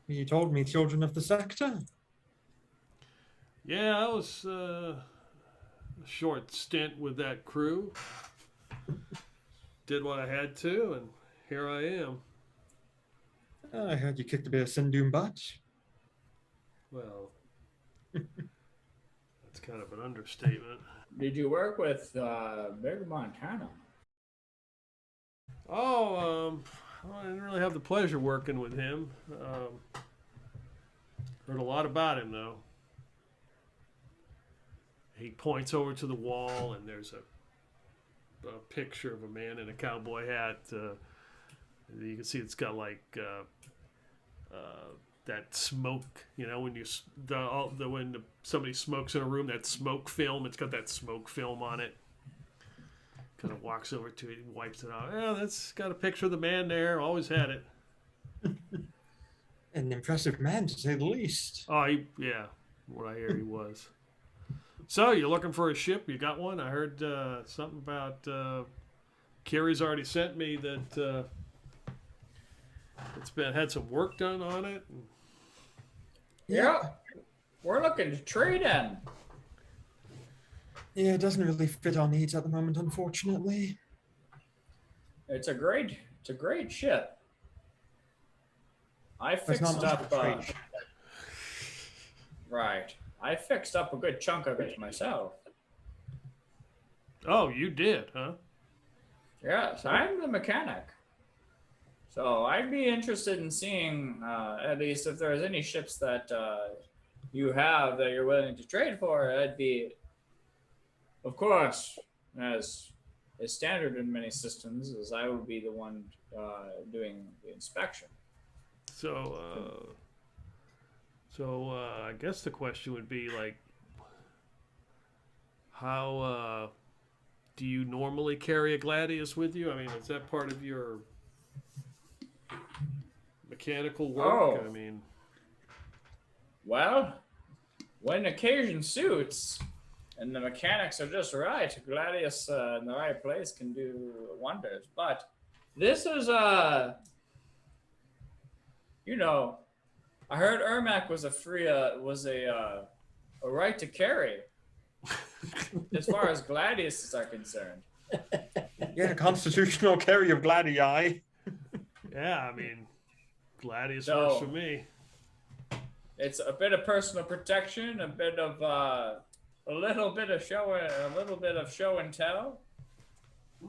You told me children of the sector. Yeah, I was a short stint with that crew. Did what I had to, and here I am. I heard you kicked a bit of Sindoom butt. Well, that's kind of an understatement. Did you work with Big Montana? Oh, I didn't really have the pleasure working with him. Heard a lot about him, though. He points over to the wall, and there's a picture of a man in a cowboy hat. You can see it's got like that smoke. When somebody smokes in a room, that smoke film. It's got that smoke film on it. Kind of walks over to it and wipes it off. Yeah, that's got a picture of the man there. Always had it. An impressive man, to say the least. Oh, yeah. What I hear he was. So, you're looking for a ship? You got one? I heard something about Carrie's already sent me that it's had some work done on it. Yeah. We're looking to trade in. Yeah, it doesn't really fit our needs at the moment, unfortunately. It's a great ship. I It's fixed not much up. of a trade ship. Right. I fixed up a good chunk of it myself. Oh, you did, huh? Yes, I'm the mechanic. So I'd be interested in seeing, at least if there's any ships that you have that you're willing to trade for. I'd be, of course, as is standard in many systems, as I would be the one doing the inspection. So I guess the question would be like, how do you normally carry a Gladius with you? I mean, is that part of your mechanical work? Oh. I mean, well, when occasion suits and the mechanics are just right, Gladius in the right place can do wonders. But this is I heard Ermac was a right to carry as far as Gladiuses are concerned. Yeah, constitutional carry of Gladii. yeah, I mean, Gladius So- works for me. It's a bit of personal protection, a bit of a little bit of show and tell,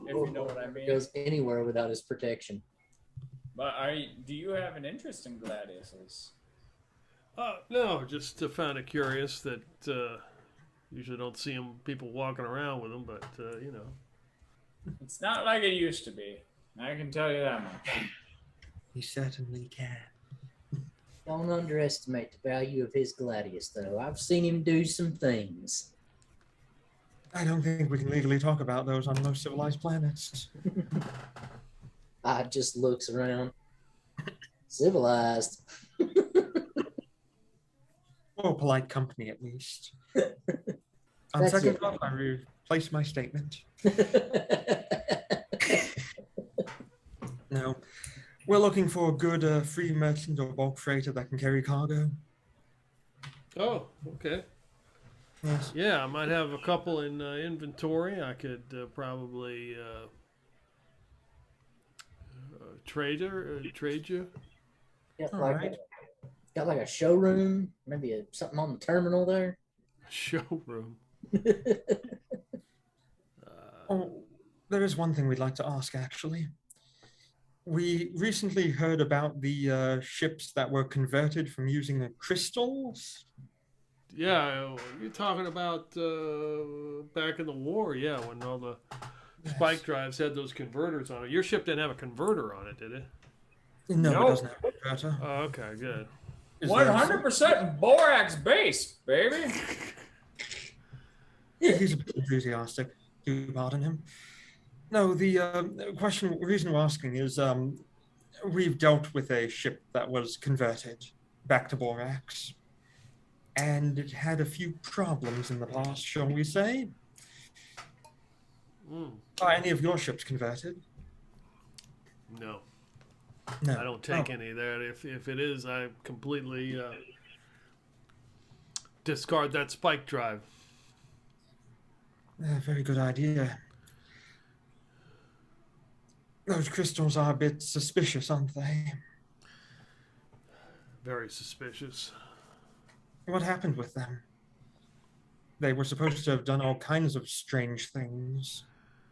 if you know what I mean. Goes anywhere without his protection. But do you have an interest in Gladiuses? No, just found it curious that usually don't see people walking around with them, but It's not like it used to be. I can tell you that much. He certainly can. Don't underestimate the value of his Gladius, though. I've seen him do some things. I don't think we can legally talk about those on most civilized planets. I just looks around. Civilized. Or polite company, at least. On That's second it. thought, I replace my statement. No. We're looking for a good free merchant or bulk freighter that can carry cargo. oh, okay. Yes. Yeah, I might have a couple in inventory. I could probably trade you. Got All like, right. got like a showroom, maybe something on the terminal there. Showroom. Oh, there is one thing we'd like to ask, actually. We recently heard about the ships that were converted from using the crystals. Yeah, you're talking about back in the war, yeah, when all the spike drives had those converters on it. Your ship didn't have a converter on it, did it? No, it Nope. doesn't have a converter. Oh, okay, good. Is there 100% borax base, baby. He's a bit enthusiastic. Do pardon him. No, the reason we're asking is we've dealt with a ship that was converted back to borax, and it had a few problems in the past, shall we say? Are any of your ships converted? No. No. I don't take any of that. If it is, I completely discard that spike drive. Very good idea. Those crystals are a bit suspicious, aren't they? Very suspicious. What happened with them? They were supposed to have done all kinds of strange things.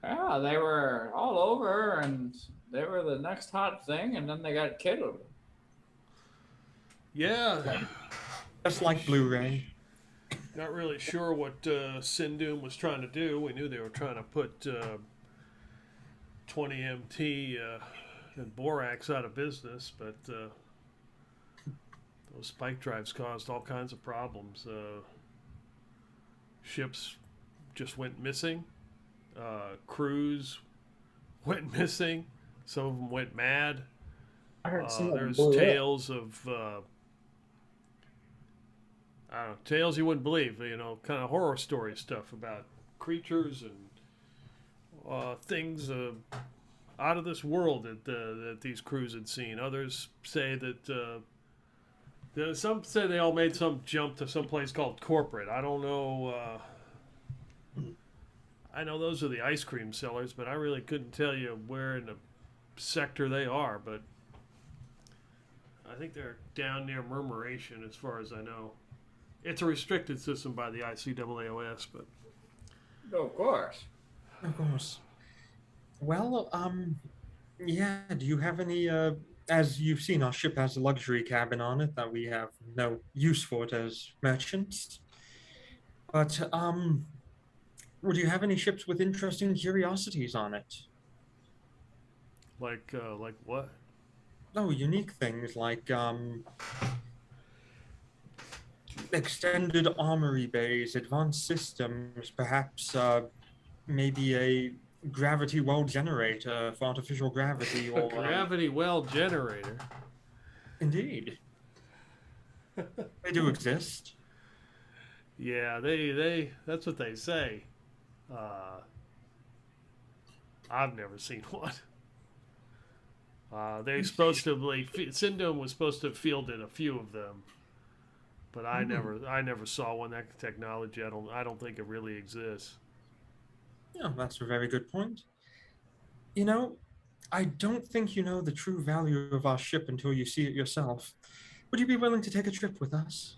Yeah, they were all over, and they were the next hot thing, and then they got killed. Yeah. Just like Blu-ray. Not really sure what Sindoom was trying to do. We knew they were trying to put 20 MT and borax out of business, but those spike drives caused all kinds of problems. Ships just went missing. Crews went missing. Some of them went mad. I heard some of them There's blew up. tales of I don't know, tales you wouldn't believe. You know, kind of horror story stuff about creatures and things out of this world that these crews had seen. Others say that some say they all made some jump to some place called Corporate. I don't know. I know those are the ice cream sellers, but I really couldn't tell you where in the sector they are. But I think they're down near Murmuration, as far as I know. It's a restricted system by the ICAAOS, but Oh, of course. Of course. Well, yeah, do you have any, as you've seen, our ship has a luxury cabin on it that we have no use for it as merchants. But, would you have any ships with interesting curiosities on it? like what? Oh, unique things like, extended armory bays, advanced systems, perhaps, maybe a gravity well generator for artificial gravity A or gravity well generator. indeed. They do exist. Yeah, they that's what they say. I've never seen one. They're supposed to Sindom was supposed to have fielded a few of them, but I never saw one. That technology, I don't think it really exists. Yeah, that's a very good point. You know, I don't think you know the true value of our ship until you see it yourself. Would you be willing to take a trip with us?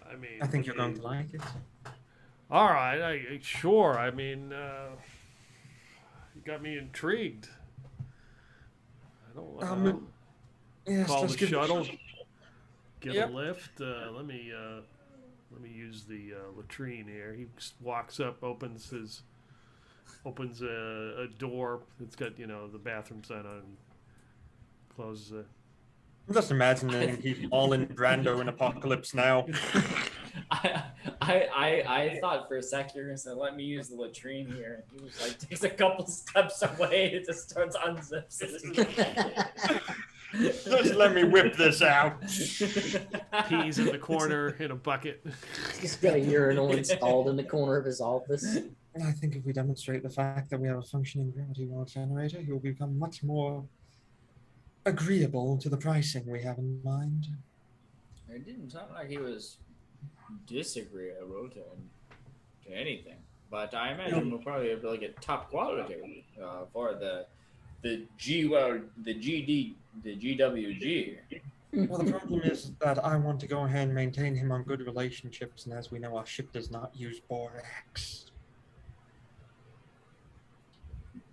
I mean, I think you're going to like it. all right, sure. I mean, you got me intrigued. I don't know. Yes, Call let's the give shuttle. Get Yep. a lift. Let me use the latrine here. He walks up, opens a door. It's got the bathroom sign on it, and closes it. I'm just imagining he's all in Brando in Apocalypse Now. I thought for a sec you were gonna say, "Let me use the latrine here." And he was like, takes a couple steps away. It just starts unzips. Just let me whip this out. Peas in the corner in a bucket. He's got a urinal installed in the corner of his office. I think if we demonstrate the fact that we have a functioning gravity well generator, he will become much more agreeable to the pricing we have in mind. It didn't sound like he was disagreeable to anything, but I imagine we'll probably be able to get top quality for the GWG. Well, the problem is that I want to go ahead and maintain him on good relationships, and as we know, our ship does not use borax.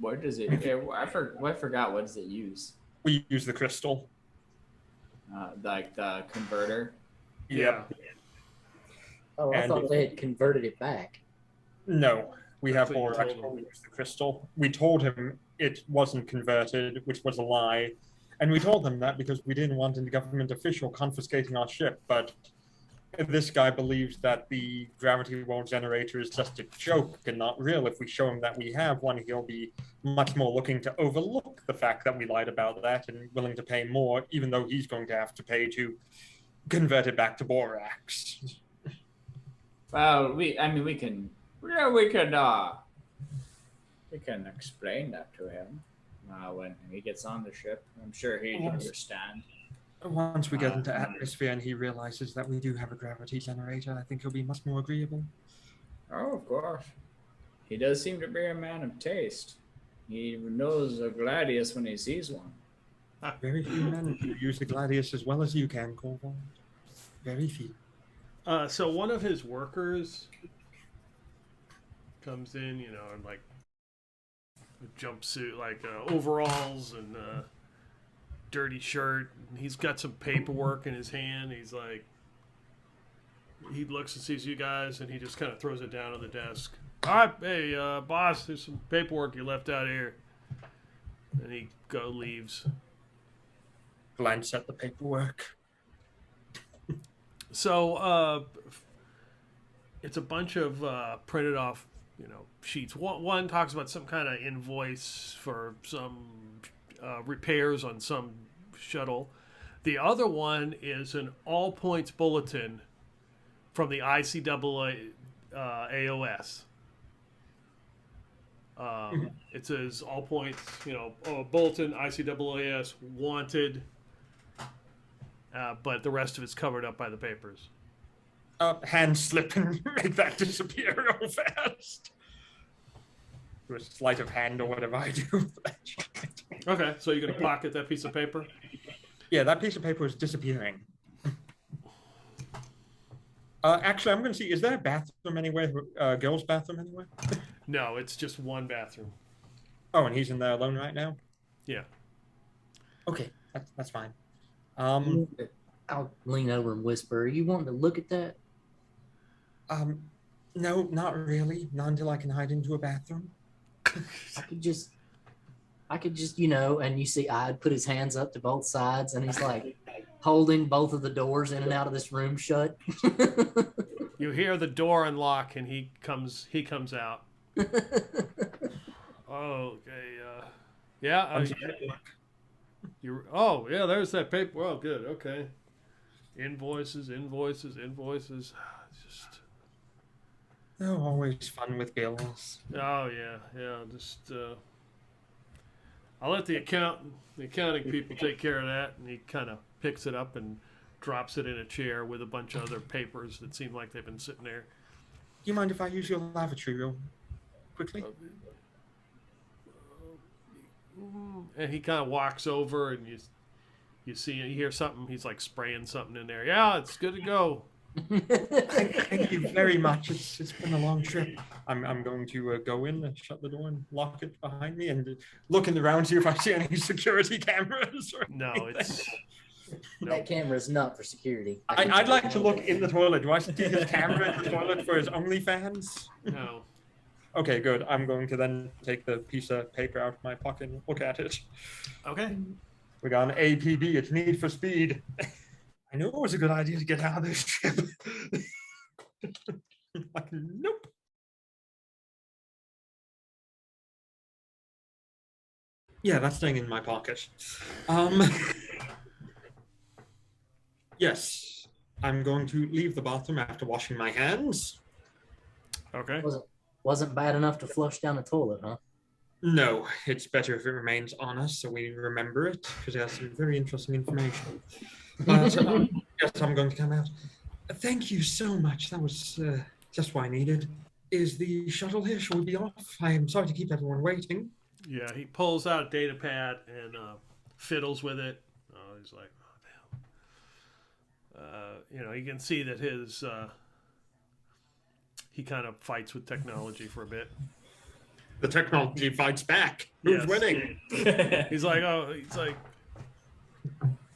What does it? I forgot. What does it use? We use the crystal. Like the converter. Yep. Oh, I And- thought they had converted it back. No, we have That's what you borax, told but him. we use the crystal. We told him it wasn't converted, which was a lie. And we told him that because we didn't want any government official confiscating our ship. But this guy believes that the gravity well generator is just a joke and not real. If we show him that we have one, he'll be much more looking to overlook the fact that we lied about that and willing to pay more, even though he's going to have to pay to convert it back to borax. Well, we can explain that to him when he gets on the ship. I'm sure he'd understand. Once we get into atmosphere and he realizes that we do have a gravity generator, I think he'll be much more agreeable. Oh, of course. He does seem to be a man of taste. He knows a gladius when he sees one. Very few men who use the gladius as well as you can, Corval. Very few. So one of his workers comes in, you know, in like a jumpsuit, like overalls and dirty shirt. He's got some paperwork in his hand. He's like, he looks and sees you guys, and he just kind of throws it down on the desk. All right, hey, boss, there's some paperwork you left out here. And he leaves. Glance at the paperwork. So it's a bunch of printed off, you know, sheets. One talks about some kind of invoice for some repairs on some shuttle. The other one is an all points bulletin from the ICAA AOS. It says all points, you know, bulletin, ICAAS, wanted, but the rest of it's covered up by the papers. Hand slip and make that disappear real fast. Do a sleight of hand or whatever I do. Okay, so you're going to pocket that piece of paper? Yeah, that piece of paper is disappearing. Actually, I'm going to see, is there a bathroom anywhere? Girls' bathroom anywhere? No, it's just one bathroom. Oh, and he's in there alone right now? Yeah. Okay, that's fine. I'll lean over and whisper, "Are you wanting to look at that?" No, not really. Not until I can hide into a bathroom. I could just, you know, and you see I'd put his hands up to both sides and he's like holding both of the doors in and out of this room shut. You hear the door unlock and he comes out. Oh, okay. Yeah. Oh, yeah, there's that paper. Oh, good. Okay. Invoices. Just. Oh, always fun with bills. Oh, yeah. Just. I'll let the accounting people take care of that. And he kind of picks it up and drops it in a chair with a bunch of other papers that seem like they've been sitting there. Do you mind if I use your lavatory real quickly? And he kind of walks over, and you hear something. He's like spraying something in there. Yeah, it's good to go. Thank you very much. It's been a long trip. I'm going to go in and shut the door and lock it behind me and looking around to see if I see any security cameras. No, it's That camera's not for security. I'd like to look in the toilet. Do I see his camera in the toilet for his OnlyFans? no. Okay, good. I'm going to then take the piece of paper out of my pocket and look at it. Okay. We got an APB. It's Need for Speed. I knew it was a good idea to get out of this ship. Like, nope. Yeah, that's staying in my pocket. Yes, I'm going to leave the bathroom after washing my hands. Okay. Wasn't bad enough to flush down the toilet, huh? No, it's better if it remains on us so we remember it, because it has some very interesting information. Yes, I'm going to come out. Thank you so much. That was just what I needed. Is the shuttle here? Shall we be off? I am sorry to keep everyone waiting. Yeah, he pulls out a data pad and fiddles with it. He's like, oh, damn. You know, you can see that his he kind of fights with technology for a bit. The technology fights back. Who's Yes. winning? He's like, Who's Yes. winning? he's like,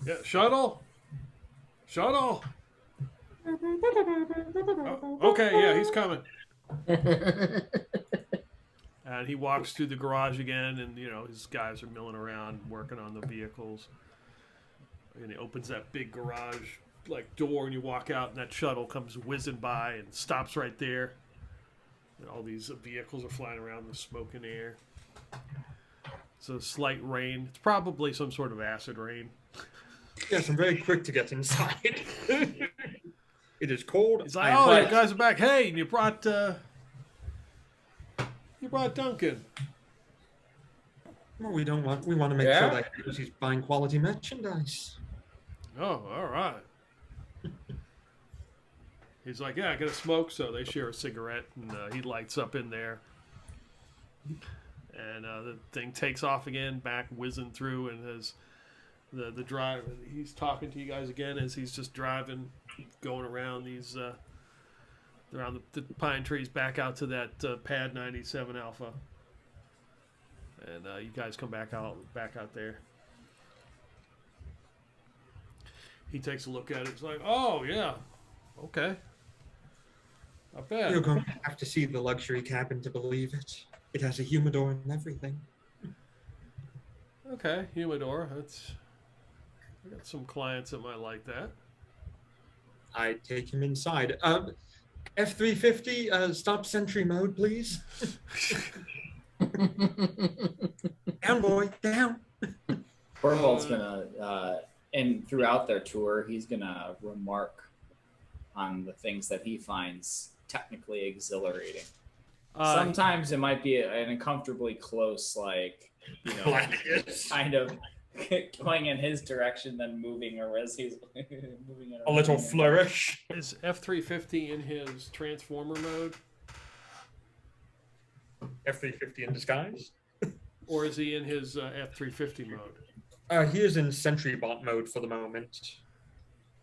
yeah, shuttle. Oh, okay, yeah, he's coming. And he walks through the garage again, and his guys are milling around working on the vehicles. And he opens that big garage door, and you walk out, and that shuttle comes whizzing by and stops right there. And all these vehicles are flying around with smoke in the air. So slight rain. It's probably some sort of acid rain. Yes, I'm very quick to get inside. It is cold. He's like, "Oh, you guys are back. Hey, and you brought Duncan." Well, we want to make sure that he's buying quality merchandise. Oh, all right. He's like, "Yeah, I get a smoke," so they share a cigarette, and he lights up in there. And the thing takes off again, back whizzing through, and as the driver, he's talking to you guys again as he's just driving, going around these around the pine trees back out to that pad 97 Alpha, and you guys come back out there. He takes a look at it. It's like, "Oh yeah, okay, not bad." You're going to have to see the luxury cabin to believe it. It has a humidor and everything. Okay, humidor. I got some clients that might like that. I take him inside. F-350, stop sentry mode, please. Down, boy, down. Cornwall's gonna, and throughout their tour, he's gonna remark on the things that he finds technically exhilarating. Sometimes it might be an uncomfortably close, kind of going in his direction, then moving, or as he's moving it. A little flourish. Is F-350 in his transformer mode? F-350 in disguise? Or is he in his F-350 mode? He is in sentry bot mode for the moment.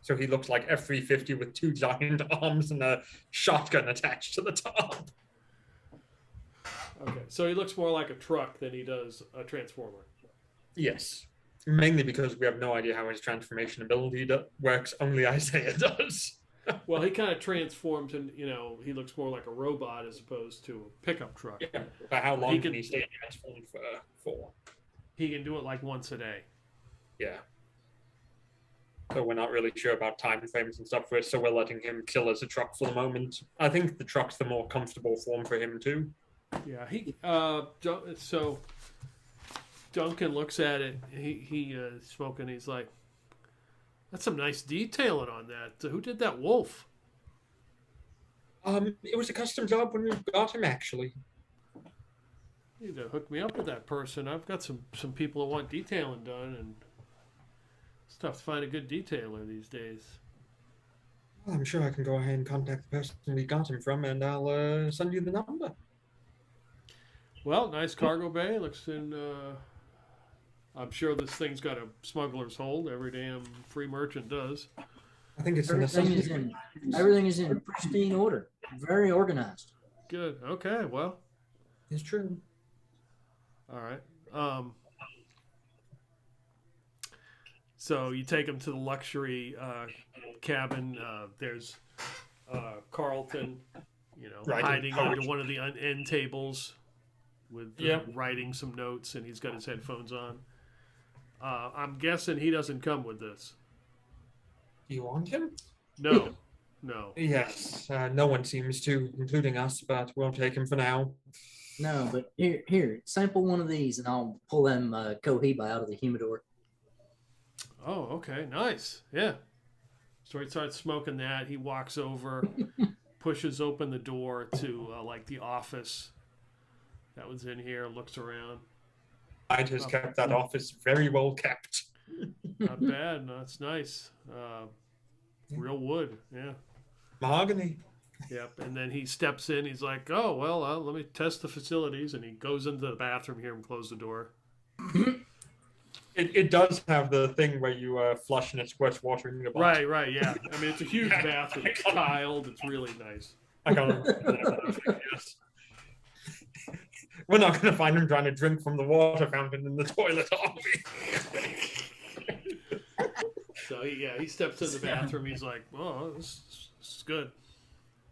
So he looks like F-350 with two giant arms and a shotgun attached to the top. Okay, so he looks more like a truck than he does a transformer. Yes. Mainly because we have no idea how his transformation ability works. Only Isaiah does. Well, he kind of transforms and, he looks more like a robot as opposed to a pickup truck. Yeah, but how long can he stay transformed for? He can do it once a day. Yeah. So we're not really sure about time frames and stuff, so we're letting him kill as a truck for the moment. I think the truck's the more comfortable form for him too. Yeah, so Duncan looks at it. He smoking. He's like, "That's some nice detailing on that. Who did that wolf?" It was a custom job when we got him, actually. You need to hook me up with that person. I've got some people who want detailing done, and it's tough to find a good detailer these days. Well, I'm sure I can go ahead and contact the person we got him from, and I'll send you the number. Well, nice cargo bay. Looks in. I'm sure this thing's got a smuggler's hold. Every damn free merchant does. I think it's everything is in pristine order. Very organized. Good. Okay. Well, it's true. All right. So you take him to the luxury cabin. There's Carlton, hiding under one of the end tables with writing some notes, and he's got his headphones on. I'm guessing he doesn't come with this. Do you want him? No. Yes, no one seems to, including us, but we'll take him for now. No, but here, sample one of these, and I'll pull them Cohiba out of the humidor. Oh, okay, nice. Yeah. So he starts smoking that. He walks over, pushes open the door to the office that was in here, looks around. I just kept that office very well kept. Not bad. No, it's nice. Real wood. Yeah. Mahogany. Yep. And then he steps in. He's like, "Oh, well, let me test the facilities." And he goes into the bathroom here and close the door. It does have the thing where you flush and it squirts water in your butt. Right, yeah. I mean, it's a huge bathroom. It's tiled. It's really nice. I can't remember. Yes. We're not going to find him trying to drink from the water fountain in the toilet, are we? So he steps in the bathroom. He's like, "Oh, this is good."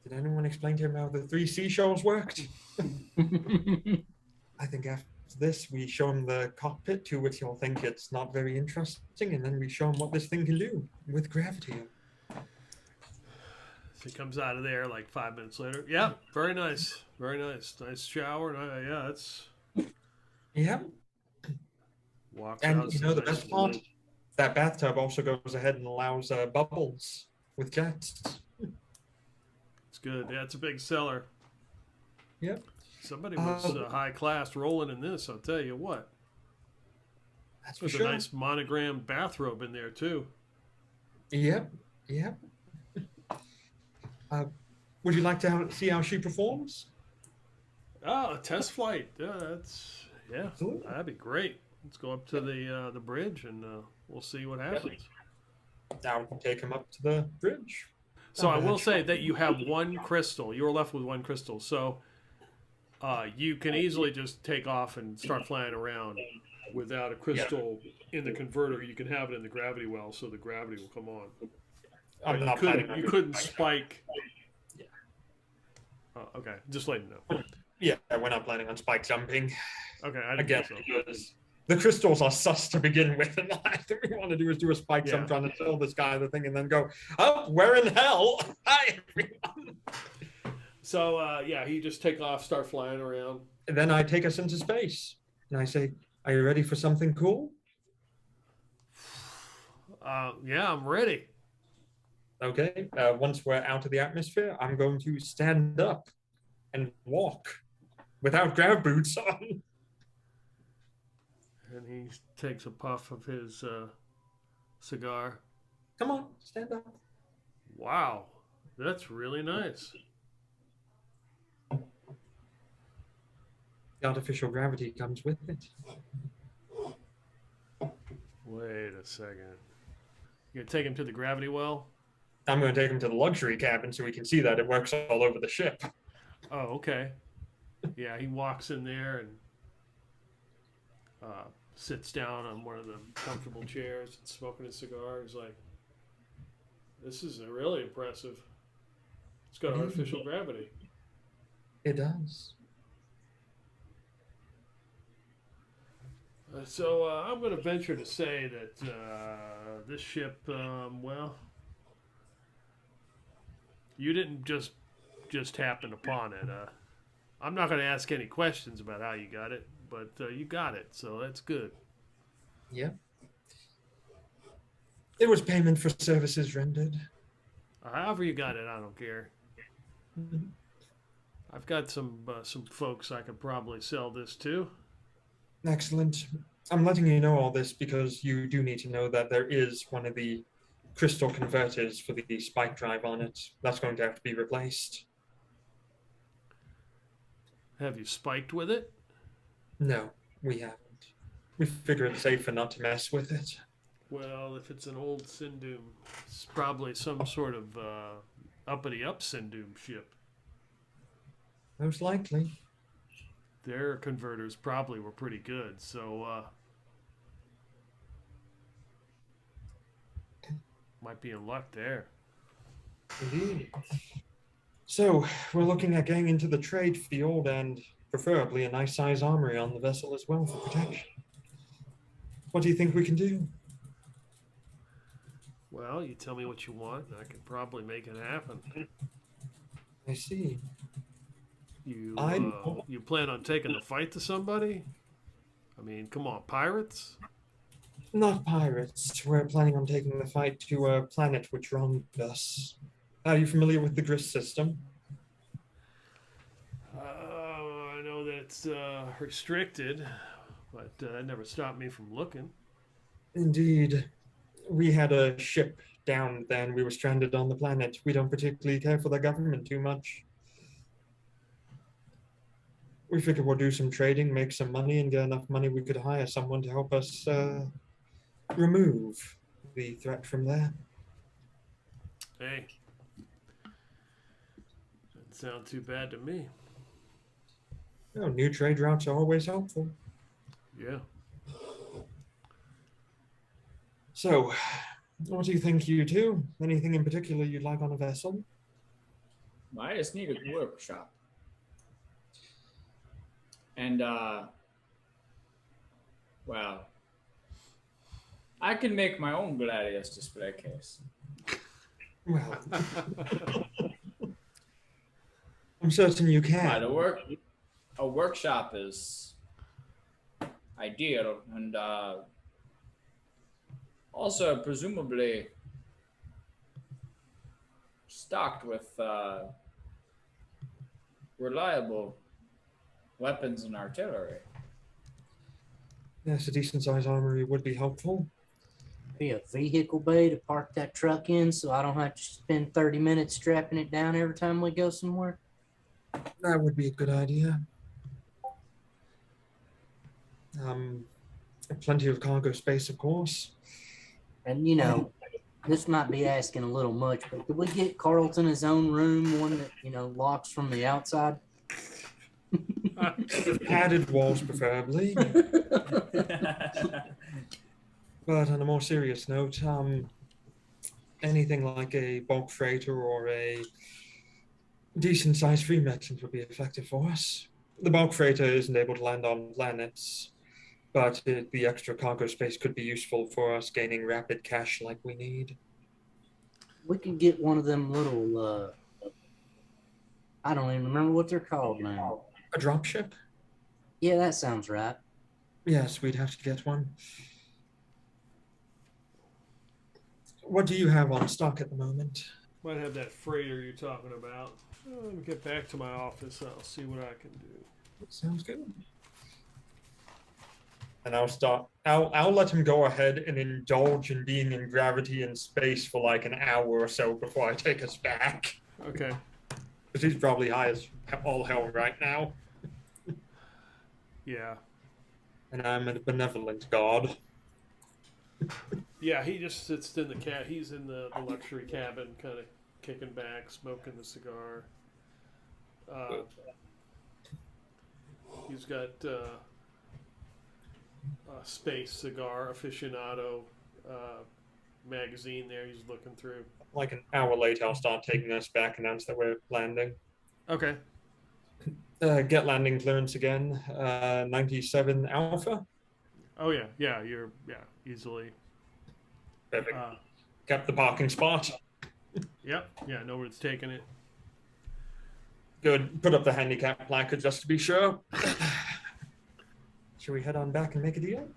Did anyone explain to him how the 3 seashells worked? I think after this, we show him the cockpit, to which he'll think it's not very interesting, and then we show him what this thing can do with gravity. So he comes out of there like 5 minutes later. Yeah, very nice, very nice. Nice shower. And yeah, it's Yeah. walks And out. you know the nice best part? That bathtub also goes ahead and allows bubbles with jets. It's good. Yeah, it's a big seller. Yep. Somebody was high class rolling in this. I'll tell you what. That's for There's sure. a nice monogram bathrobe in there too. Yep. Yep. Would you like to see how she performs? Oh, a test flight. Yeah, Absolutely. that'd be great. Let's go up to the bridge and we'll see what happens. Now we'll take him up to the bridge. So I will say that you have one crystal. You are left with one crystal. So you can easily just take off and start flying around without a crystal in the converter. You can have it in the gravity well, so the gravity will come on. I'm not planning on You doing couldn't it. spike. Okay, just let him know. Yeah, we're not planning on spike jumping. Okay, I didn't Again, think so. because the crystals are sus to begin with, and the last thing we want to do is do a spike Yeah. jump trying to tell this guy the thing and then go, oh, we're in hell. Hi, everyone. So he just take off, start flying around. And then I take us into space, and I say, are you ready for something cool? Yeah, I'm ready. Okay, once we're out of the atmosphere, I'm going to stand up and walk without grav boots on. And he takes a puff of his cigar. Come on, stand up. Wow, that's really nice. The artificial gravity comes with it. Wait a second. You gonna take him to the gravity well? I'm going to take him to the luxury cabin so we can see that it works all over the ship. Oh, okay. Yeah, he walks in there and sits down on one of the comfortable chairs and smoking a cigar. He's like, this is really impressive. It's got artificial gravity. It does. So I'm going to venture to say that this ship, you didn't just happen upon it. I'm not going to ask any questions about how you got it, but you got it, so that's good. Yeah. It was payment for services rendered. However you got it, I don't care. I've got some folks I could probably sell this to. Excellent. I'm letting you know all this because you do need to know that there is one of the crystal converters for the spike drive on it. That's going to have to be replaced. Have you spiked with it? No, we haven't. We figure it's safer not to mess with it. Well, if it's an old Sindum, it's probably some sort of uppity-up Sindum ship. Most likely. Their converters probably were pretty good, so might be in luck there. Indeed. So, we're looking at getting into the trade field and preferably a nice size armory on the vessel as well for protection. What do you think we can do? Well, you tell me what you want, and I can probably make it happen. I see. You you plan on taking the fight to somebody? I mean, come on, pirates? Not pirates. We're planning on taking the fight to a planet which wronged us. Are you familiar with the Gris system? I know that it's restricted, but that never stopped me from looking. Indeed. We had a ship down then. We were stranded on the planet. We don't particularly care for the government too much. We figured we'll do some trading, make some money, and get enough money we could hire someone to help us remove the threat from there. Hey, doesn't sound too bad to me. Oh, new trade routes are always helpful. Yeah. So, what do you think, you two? Anything in particular you'd like on a vessel? I just need a workshop. And, well, I can make my own Gladius display case. Well, I'm certain you can. A workshop is ideal, and also presumably stocked with reliable weapons and artillery. Yes, a decent-sized armory would be helpful. Be a vehicle bay to park that truck in so I don't have to spend 30 minutes strapping it down every time we go somewhere. That would be a good idea. Plenty of cargo space, of course. And you know, this might be asking a little much, but could we get Carlton his own room, one that, you know, locks from the outside? With padded walls, preferably. But on a more serious note, anything like a bulk freighter or a decent-sized free merchant would be effective for us. The bulk freighter isn't able to land on planets, but the extra cargo space could be useful for us gaining rapid cash like we need. We could get one of them little, I don't even remember what they're called now. A dropship? Yeah, that sounds right. Yes, we'd have to get one. What do you have on stock at the moment? Might have that freighter you're talking about. Let me get back to my office and I'll see what I can do. Sounds good. And I'll let him go ahead and indulge in being in gravity and space for like an hour or so before I take us back. Okay. Because he's probably high as all hell right now. Yeah. And I'm a benevolent god. Yeah, he just sits in the cat. He's in the luxury cabin, kind of kicking back, smoking the cigar. He's got a space cigar aficionado magazine there. He's looking through. Like an hour later, I'll start taking us back, announce that we're landing. Okay. Get landing clearance again. 97 Alpha. Oh yeah, you're easily. Perfect. Kept the parking spot. Yep. Yeah, know where it's taking it. Good. Put up the handicap placard just to be sure. Should we head on back and make a deal?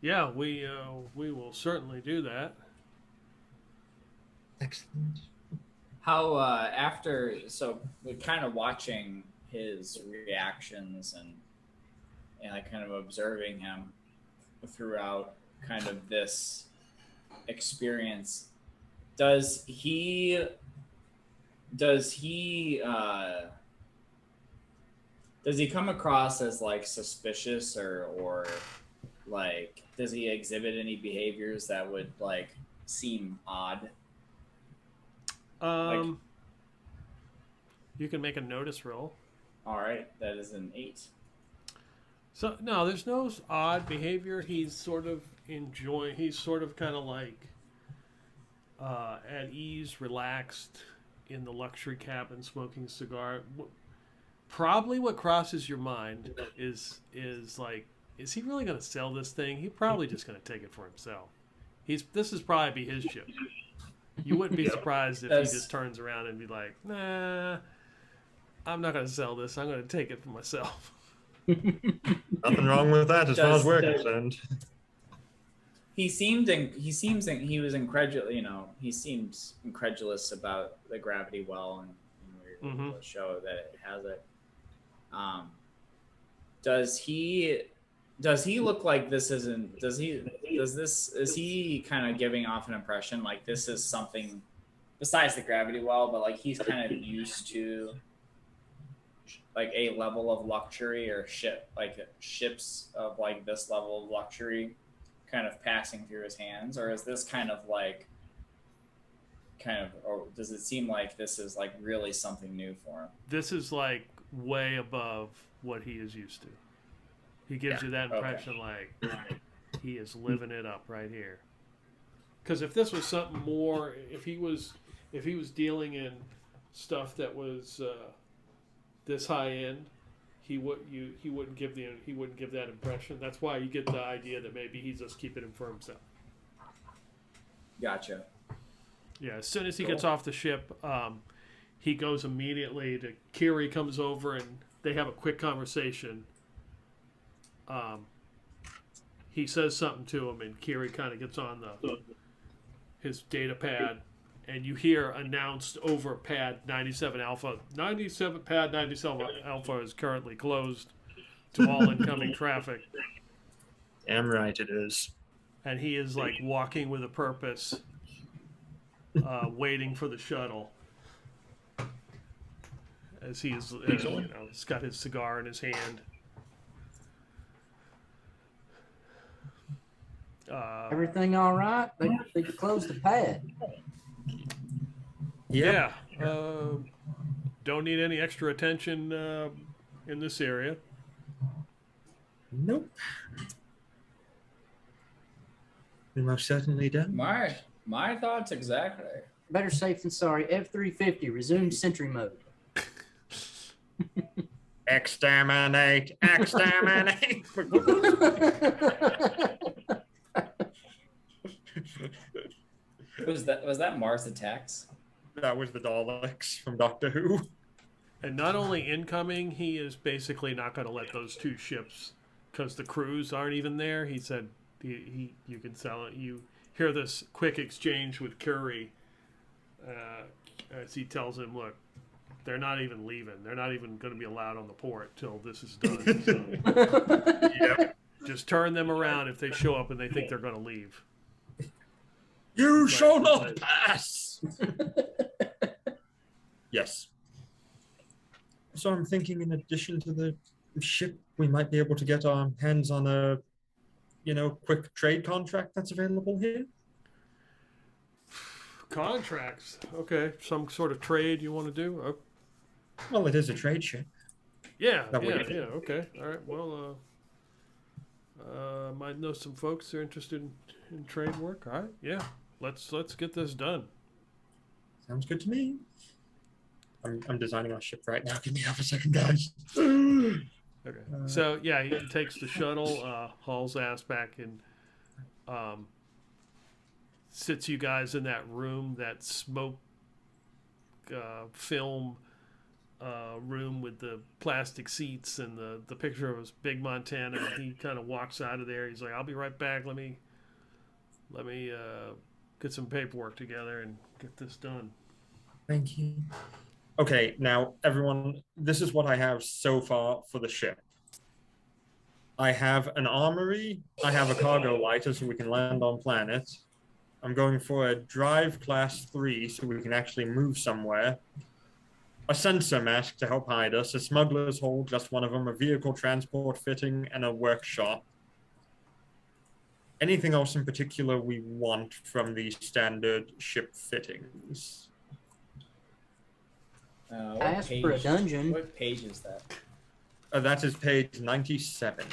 Yeah, we will certainly do that. Excellent. How so we're kind of watching his reactions and like kind of observing him throughout kind of this experience. Does he come across as like suspicious or like does he exhibit any behaviors that would like seem odd? You can make a notice roll. All right, that is an 8. So no, there's no odd behavior. He's sort of kind of like at ease, relaxed in the luxury cabin, smoking a cigar. Probably what crosses your mind is like, is he really going to sell this thing? He's probably just going to take it for himself. This is probably be his ship. You wouldn't be surprised if he just turns around and be like, nah, I'm not going to sell this. I'm going to take it for myself. Nothing wrong with that as far as we're concerned. He was incredulous. You know, he seems incredulous about the gravity well, and we were able to show that it has it. Does he look like this isn't? Is he kind of giving off an impression like this is something besides the gravity well, but like he's kind of used to like a level of luxury or ships of like this level of luxury kind of passing through his hands, or is this or does it seem like this is like really something new for him? This is like way above what he is used to. He gives you that impression like he is living it up right here. Because if this was something more, if he was dealing in stuff that was this high end, he wouldn't give that impression. That's why you get the idea that maybe he's just keeping him for himself. Gotcha. Yeah, as soon as he gets off the ship, he goes immediately to Kiri. Comes over and they have a quick conversation. He says something to him, and Kiri kind of gets on his data pad, and you hear announced over pad 97 Alpha. Pad 97 Alpha is currently closed to all incoming traffic. Damn right it is. And he is like walking with a purpose, waiting for the shuttle. As he's, he's got his cigar in his hand. Everything all right? They closed the pad. Yeah. Don't need any extra attention in this area. Nope. We most certainly don't. My thoughts exactly. Better safe than sorry. F-350, resume sentry mode. Exterminate! Exterminate! Was that Mars Attacks? That was the Daleks from Doctor Who. And not only incoming, he is basically not going to let those two ships, because the crews aren't even there. He said you can sell it. You hear this quick exchange with Curry as he tells him, look, they're not even leaving. They're not even going to be allowed on the port till this is done. So, Yep. just turn them around if they show up and they think they're going to leave. You shall not pass! Yes. So I'm thinking in addition to the ship, we might be able to get our hands on a, quick trade contract that's available here. Contracts. Okay. Some sort of trade you want to do? Oh. Well, it is a trade ship. Yeah. Okay. All right. Well, might know some folks who are interested in trade work. All right. Yeah. Let's get this done. Sounds good to me. I'm designing our ship right now. Give me half a second, guys. Okay. So yeah, he takes the shuttle, hauls ass back, and sits you guys in that room, that smoke film room with the plastic seats and the picture of his big Montana. And he kind of walks out of there. He's like, "I'll be right back. Let me get some paperwork together and get this done." Thank you. Okay, now everyone, this is what I have so far for the ship. I have an armory. I have a cargo lighter so we can land on planet. I'm going for a drive class 3 so we can actually move somewhere. A sensor mask to help hide us. A smuggler's hole, just one of them. A vehicle transport fitting and a workshop. Anything else in particular we want from the standard ship fittings? Ask for a dungeon. What page is that? That is page 97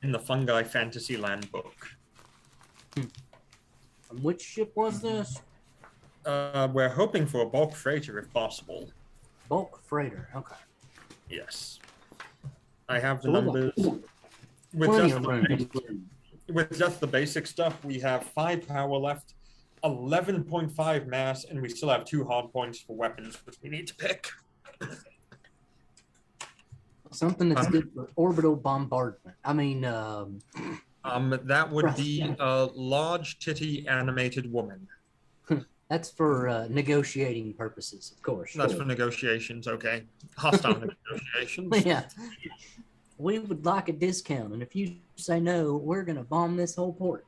in the Fungi Fantasyland book. And which ship was this? We're hoping for a bulk freighter if possible. Bulk freighter. Okay. Yes. I have the So numbers. With just the basic stuff, we have 5 power left, 11.5 mass, and we still have 2 hard points for weapons, which we need to pick. Something that's good for orbital bombardment. I mean, that would be a large titty animated woman. that's for negotiating purposes, of course. That's for negotiations, okay. Hostile negotiations. Yeah. We would like a discount, and if you say no, we're going to bomb this whole port.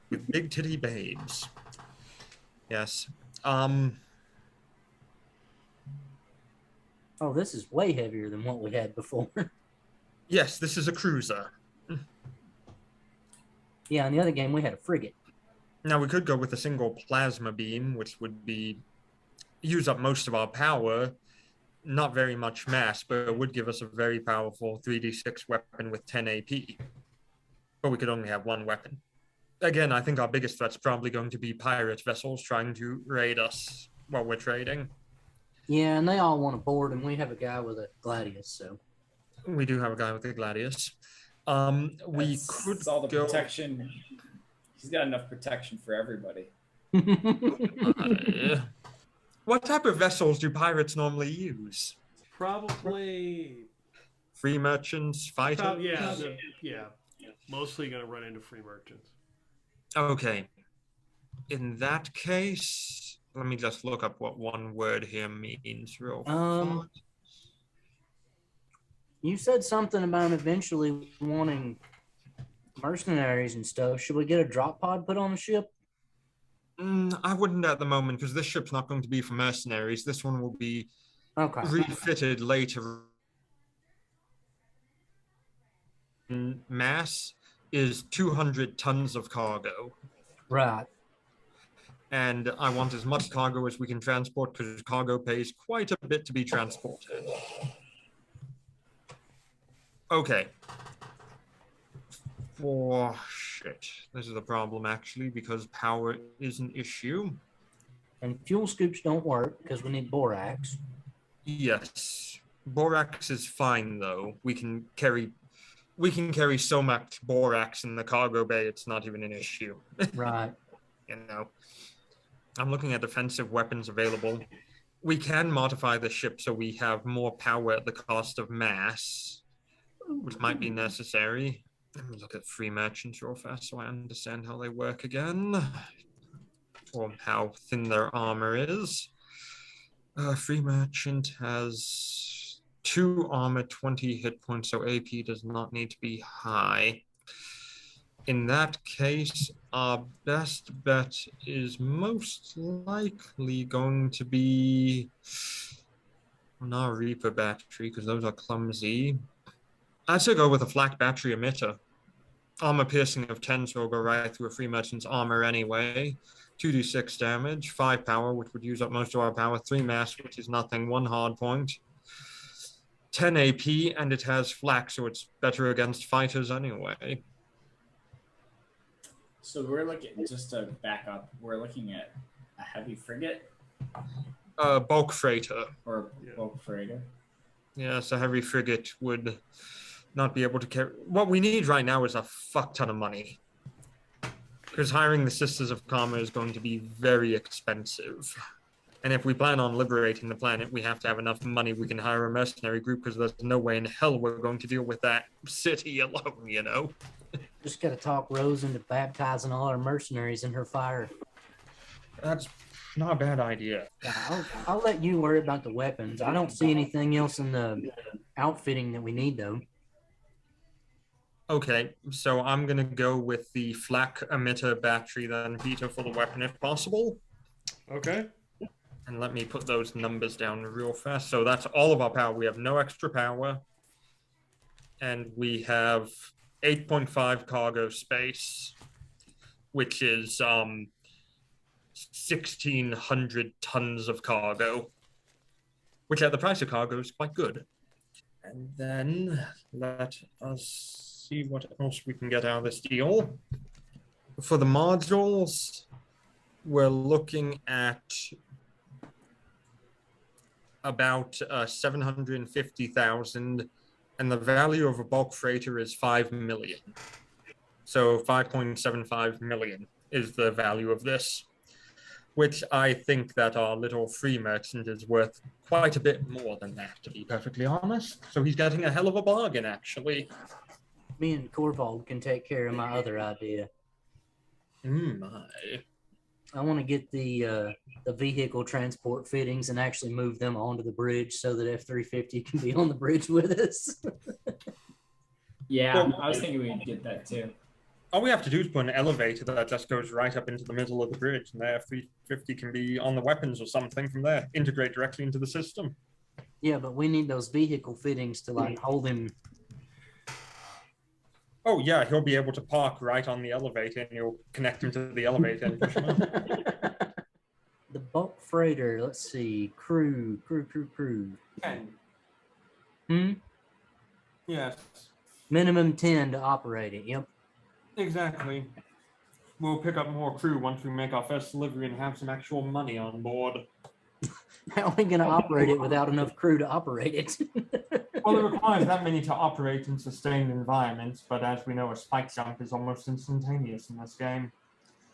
With big titty babes. Yes. Oh, this is way heavier than what we had before. Yes, this is a cruiser. Yeah, in the other game, we had a frigate. Now, we could go with a single plasma beam, which would use up most of our power, not very much mass, but it would give us a very powerful 3d6 weapon with 10 AP. But we could only have one weapon. Again, I think our biggest threat's probably going to be pirate vessels trying to raid us while we're trading. Yeah, and they all want to board, and we have a guy with a gladius, so. We do have a guy with a gladius. We could It's all the go... protection. He's got enough protection for everybody. What type of vessels do pirates normally use? Probably. Free merchants, fighters? Yeah. Mostly going to run into free merchants. Okay. In that case, let me just look up what one word here means real fast. You said something about eventually wanting mercenaries and stuff. Should we get a drop pod put on the ship? I wouldn't at the moment, because this ship's not going to be for mercenaries. This one will be refitted later. Mass is 200 tons of cargo. Right. And I want as much cargo as we can transport, because cargo pays quite a bit to be transported. Okay. Shit. This is a problem, actually, because power is an issue. And fuel scoops don't work, because we need borax. Yes. Borax is fine, though. We can carry so much borax in the cargo bay, it's not even an issue. Right. You know. I'm looking at defensive weapons available. We can modify the ship so we have more power at the cost of mass, which might be necessary. Let me look at free merchants real fast so I understand how they work again, or how thin their armor is. Free merchant has 2 armor, 20 hit points, so AP does not need to be high. In that case, our best bet is most likely going to be not a Reaper battery, because those are clumsy. I'd say go with a flak battery emitter. Armor piercing of 10, so it'll go right through a free merchant's armor anyway. 2d6 damage, 5 power, which would use up most of our power, 3 mass, which is nothing, 1 hard point, 10 AP, and it has flak, so it's better against fighters anyway. So we're looking, just to back up, we're looking at a heavy frigate? Bulk freighter. Or bulk freighter? Yes, a heavy frigate would not be able to carry. What we need right now is a fuck ton of money, because hiring the Sisters of Karma is going to be very expensive. And if we plan on liberating the planet, we have to have enough money we can hire a mercenary group, because there's no way in hell we're going to deal with that city alone, you know? Just got to talk Rose into baptizing all our mercenaries in her fire. That's not a bad idea. Yeah, I'll let you worry about the weapons. I don't see anything else in the outfitting that we need, though. Okay, so I'm going to go with the flak emitter battery then, Peter, for the weapon if possible. Okay. And let me put those numbers down real fast. So that's all of our power. We have no extra power. And we have 8.5 cargo space, which is 1,600 tons of cargo, which at the price of cargo is quite good. And then let us see what else we can get out of this deal. For the modules, we're looking at about 750,000, and the value of a bulk freighter is 5 million. So 5.75 million is the value of this, which I think that our little free merchant is worth quite a bit more than that, to be perfectly honest. So he's getting a hell of a bargain, actually. Me and Corvold can take care of my other idea. I want to get the vehicle transport fittings and actually move them onto the bridge so that F-350 can be on the bridge with us. Yeah, I was thinking we'd get that too. All we have to do is put an elevator that just goes right up into the middle of the bridge, and the F-350 can be on the weapons or something from there, integrate directly into the system. Yeah, but we need those vehicle fittings to like hold him. Oh yeah, he'll be able to park right on the elevator, and you'll connect him to the elevator and push him up. The bulk freighter, let's see, crew. 10. Hmm? Yes, Minimum 10 to operate it, yep. exactly. We'll pick up more crew once we make our first delivery and have some actual money on board. How are we going to operate it without enough crew to operate it? Well, it requires that many to operate in sustained environments, but as we know, a spike jump is almost instantaneous in this game.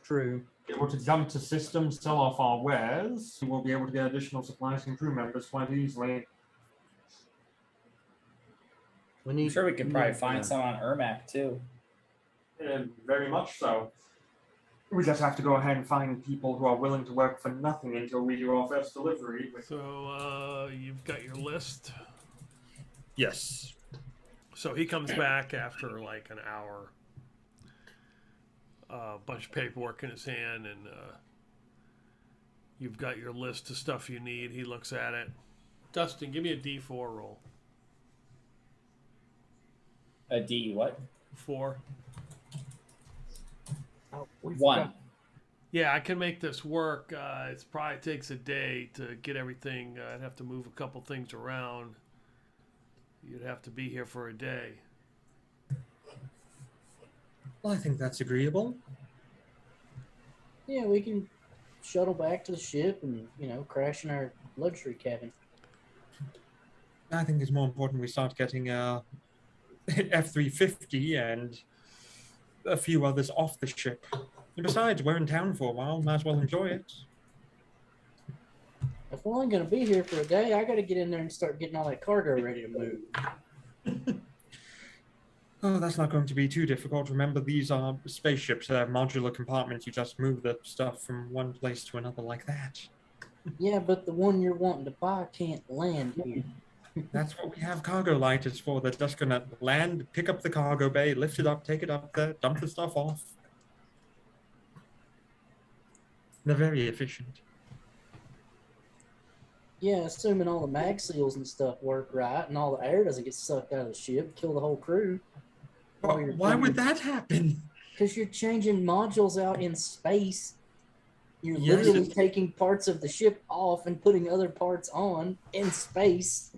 True. Able to jump to systems, sell off our wares, we'll be able to get additional supplies and crew members quite easily. I'm sure we could probably find some on Ermac too. Very much so. We just have to go ahead and find people who are willing to work for nothing until we do our first delivery. So you've got your list. Yes. So he comes back after like an hour. A bunch of paperwork in his hand, and you've got your list of stuff you need. He looks at it. Dustin, give me a D4 roll. A D what? 4. Oh, 1. Yeah, I can make this work. It probably takes a day to get everything. I'd have to move a couple things around. You'd have to be here for a day. Well, I think that's agreeable. Yeah, we can shuttle back to the ship and, crash in our luxury cabin. I think it's more important we start getting F-350 and a few others off the ship. And besides, we're in town for a while. Might as well enjoy it. If we're only going to be here for a day, I got to get in there and start getting all that cargo ready to move. Oh, that's not going to be too difficult. Remember, these are spaceships. They're modular compartments. You just move the stuff from one place to another like that. Yeah, but the one you're wanting to buy can't land here. That's what we have cargo lighters for. They're just going to land, pick up the cargo bay, lift it up, take it up there, dump the stuff off. They're very efficient. Yeah, assuming all the mag seals and stuff work right and all the air doesn't get sucked out of the ship, kill the whole crew. Why would that happen? Because you're changing modules out in space. You're Yes. literally taking parts of the ship off and putting other parts on in space.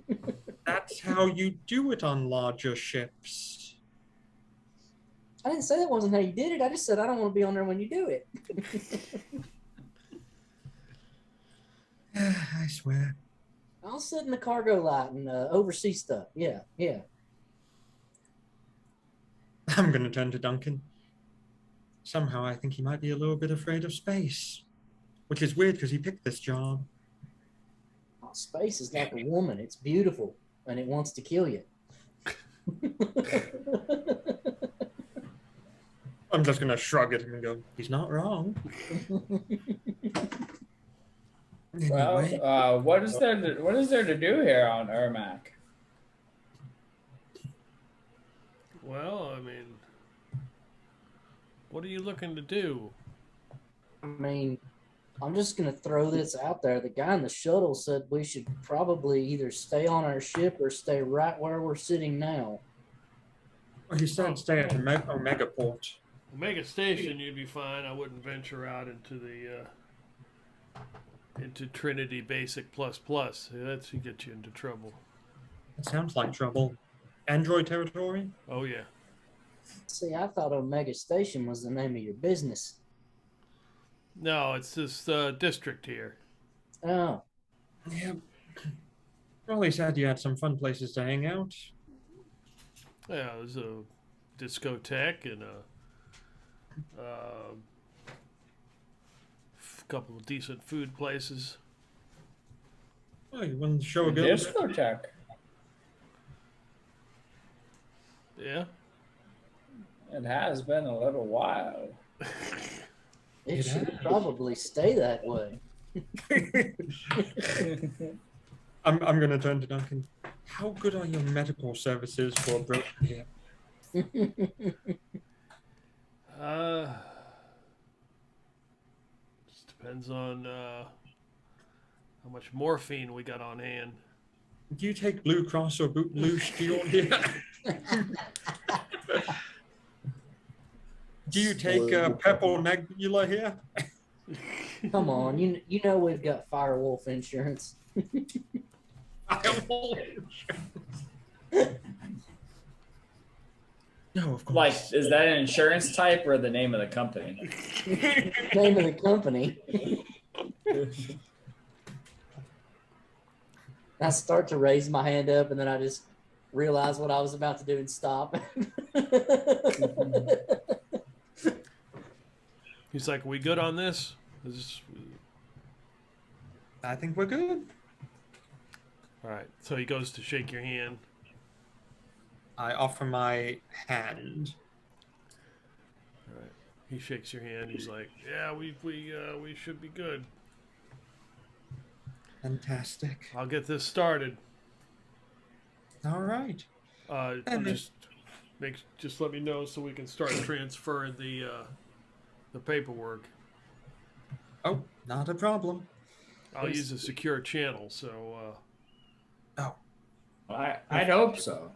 That's how you do it on larger ships. I didn't say that wasn't how you did it. I just said I don't want to be on there when you do it. I swear. I'll sit in the cargo light and oversee stuff. Yeah. I'm going to turn to Duncan. Somehow I think he might be a little bit afraid of space. Which is weird because he picked this job. Oh, space is like a woman. It's beautiful and it wants to kill you. I'm just going to shrug at him and go, he's not wrong. Anyway. Well, what is there to do here on Ermac? Well, I mean, what are you looking to do? I mean, I'm just going to throw this out there. The guy in the shuttle said we should probably either stay on our ship or stay right where we're sitting now. Well, he said stay at Omega Port. Omega Station, you'd be fine. I wouldn't venture out into the into Trinity Basic Plus Plus. That's to get you into trouble. It sounds like trouble. Android territory? Oh yeah. See, I thought Omega Station was the name of your business. No, it's this district here. Oh. Yeah. Probably said you had some fun places to hang out. Yeah, there's a discotheque and a couple of decent food places. Oh, you want to show a girl? Discotheque. Yeah. It has been a little while. It should probably stay that way. I'm going to turn to Duncan. How good are your medical services for a broken hip? Just depends on how much morphine we got on hand. Do you take Blue Cross or Blue Shield here? Do you take Purple Nebula here? Come on, you know we've got Firewolf insurance. Firewolf. No, of course. Like, is that an insurance type or the name of the company? Name of the company. I start to raise my hand up, and then I just realize what I was about to do and stop. He's like, "We good on this?" I think we're good. All right. So he goes to shake your hand. I offer my hand. All right. He shakes your hand. He's like, "Yeah, we should be good. Fantastic. I'll get this started. All right. Just let me know so we can start transferring the paperwork. Oh, not a problem. I'll use a secure channel. So. I'd hope so.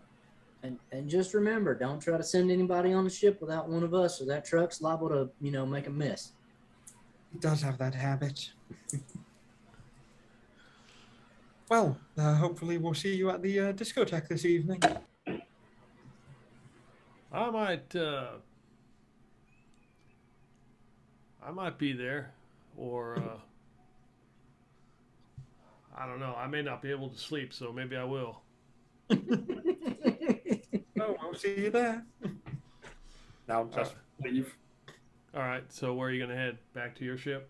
And just remember, don't try to send anybody on the ship without one of us, or that truck's liable to, make a mess. It does have that habit. Well, hopefully we'll see you at the discotheque this evening. I might be there, or I don't know. I may not be able to sleep, so maybe I will. Oh, we'll see you there. Now just leave. All right. So where are you gonna head? Back to your ship?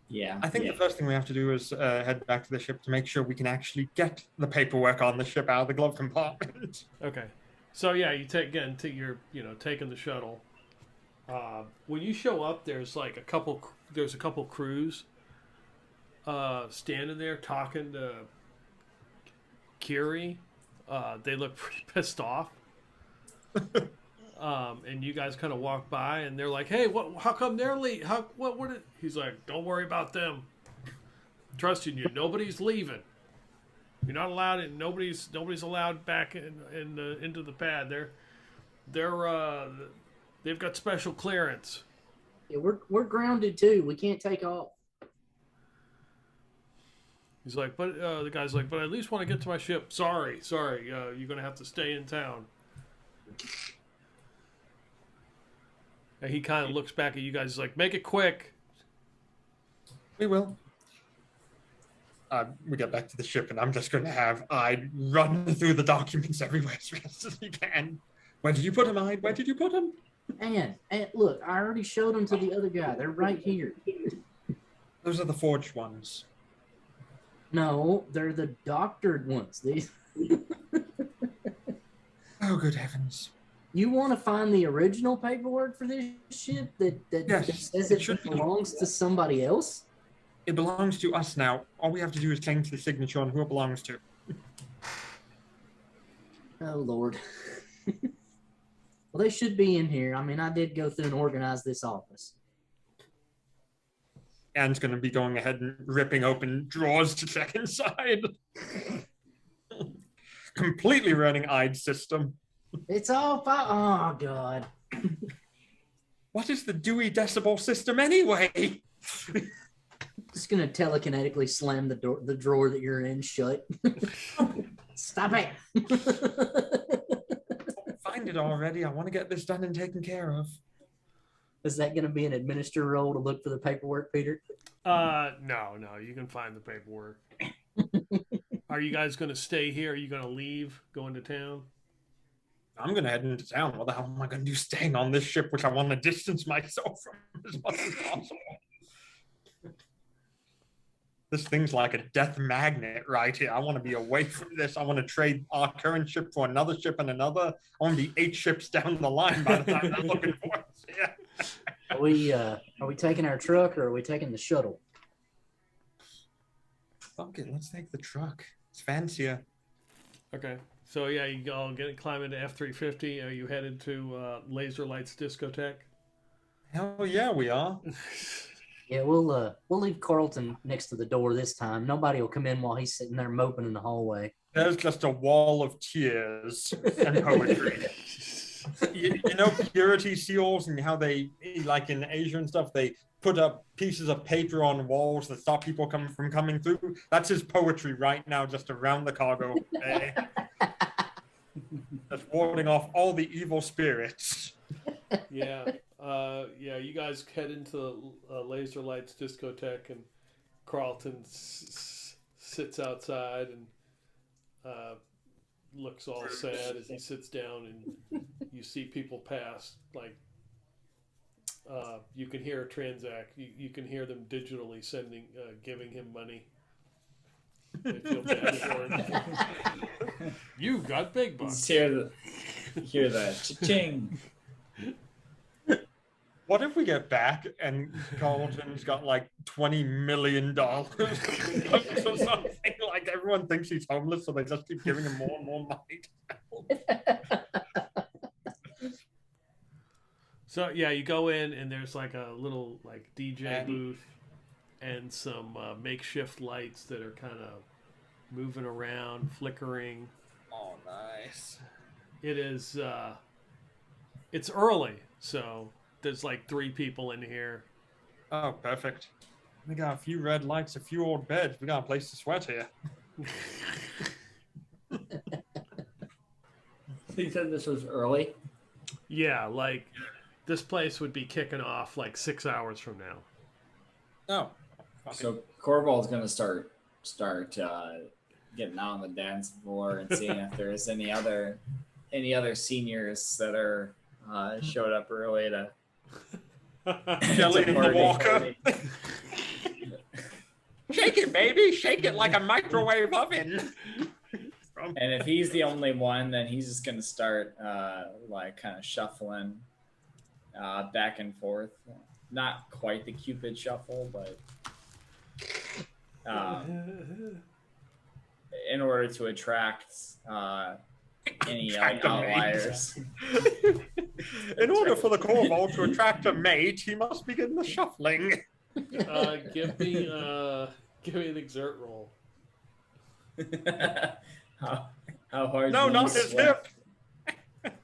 Yeah. I think the first thing we have to do is head back to the ship to make sure we can actually get the paperwork on the ship out of the glove compartment. Okay. So yeah, you taking the shuttle. When you show up, there's a couple crews standing there talking to Kiri. They look pretty pissed off. And you guys kind of walk by, and they're like, "Hey, how come they're late? He's like, "Don't worry about them. Trusting you. Nobody's leaving. You're not allowed in. Nobody's allowed back into the pad. They've got special clearance." Yeah, we're grounded too. We can't take off. He's like, "But the guy's like, but I at least want to get to my ship. Sorry. You're gonna have to stay in town." And he kind of looks back at you guys. He's like, "Make it quick." We will. We get back to the ship, and I'm just going to have Ide run through the documents everywhere as fast as he can. Where did you put him, Ide? Where did you put him? And look, I already showed them to the other guy. They're right here. Those are the forged ones. No, they're the doctored ones. These. Oh, good heavens. You want to find the original paperwork for this ship that Yes, says it it should be. belongs to somebody else? It belongs to us now. All we have to do is change the signature on who it belongs to. Oh, Lord. Well, they should be in here. I mean, I did go through and organize this office. Anne's going to be going ahead and ripping open drawers to check inside. Completely running Ide's system. It's all fine. Oh, God. What is the Dewey Decibel system anyway? Just going to telekinetically slam the drawer that you're in shut. Stop it. Find it already. I want to get this done and taken care of. Is that going to be an administrator role to look for the paperwork, Peter? No. You can find the paperwork. Are you guys going to stay here? Are you going to leave, go into town? I'm going to head into town. What the hell am I going to do staying on this ship, which I want to distance myself from as much as possible? This thing's like a death magnet right here. I want to be away from this. I want to trade our current ship for another ship and another. I want to be 8 ships down the line by the time they're looking for us. Yeah. Are we taking our truck, or are we taking the shuttle? Fuck it, let's take the truck. It's fancier. Okay. So yeah, you all climb into F-350. Are you headed to Laser Lights Discotheque? Hell yeah, we are. Yeah, we'll leave Carlton next to the door this time. Nobody will come in while he's sitting there moping in the hallway. There's just a wall of tears and poetry. you know purity seals and how they, like in Asia and stuff, they put up pieces of paper on walls that stop people from coming through. That's his poetry right now, just around the cargo bay. Just warding off all the evil spirits. Yeah. Yeah, you guys head into Laser Lights Discotheque, and Carlton sits outside and looks all sad as he sits down, and you see people pass. Like, you can hear a transact. You can hear them digitally giving him money. They feel bad for him. You got big bucks. Hear that cha-ching. What if we get back and Carlton's got like $20 million or something? Like everyone thinks he's homeless, so they just keep giving him more and more money. So yeah, you go in and there's like a little like DJ booth and some makeshift lights that are kind of moving around, flickering. Oh, nice. It is. It's early, so there's like 3 people in here. Oh, perfect. We got a few red lights, a few old beds. We got a place to sweat here. You said this was early? Yeah, like this place would be kicking off like 6 hours from now. Oh. So Corval's gonna start getting out on the dance floor and seeing if there's any other seniors that are showed up early to Jelly in the Walker. party. Shake it, baby. Shake it like a microwave oven. And if he's the only one, then he's just gonna start like kind of shuffling back and forth. Not quite the Cupid shuffle, but in order to attract any outliers. In order for the Corval to attract a mate, he must begin the shuffling. Give me an exert roll. how hard? No, do not you his sweat? hip.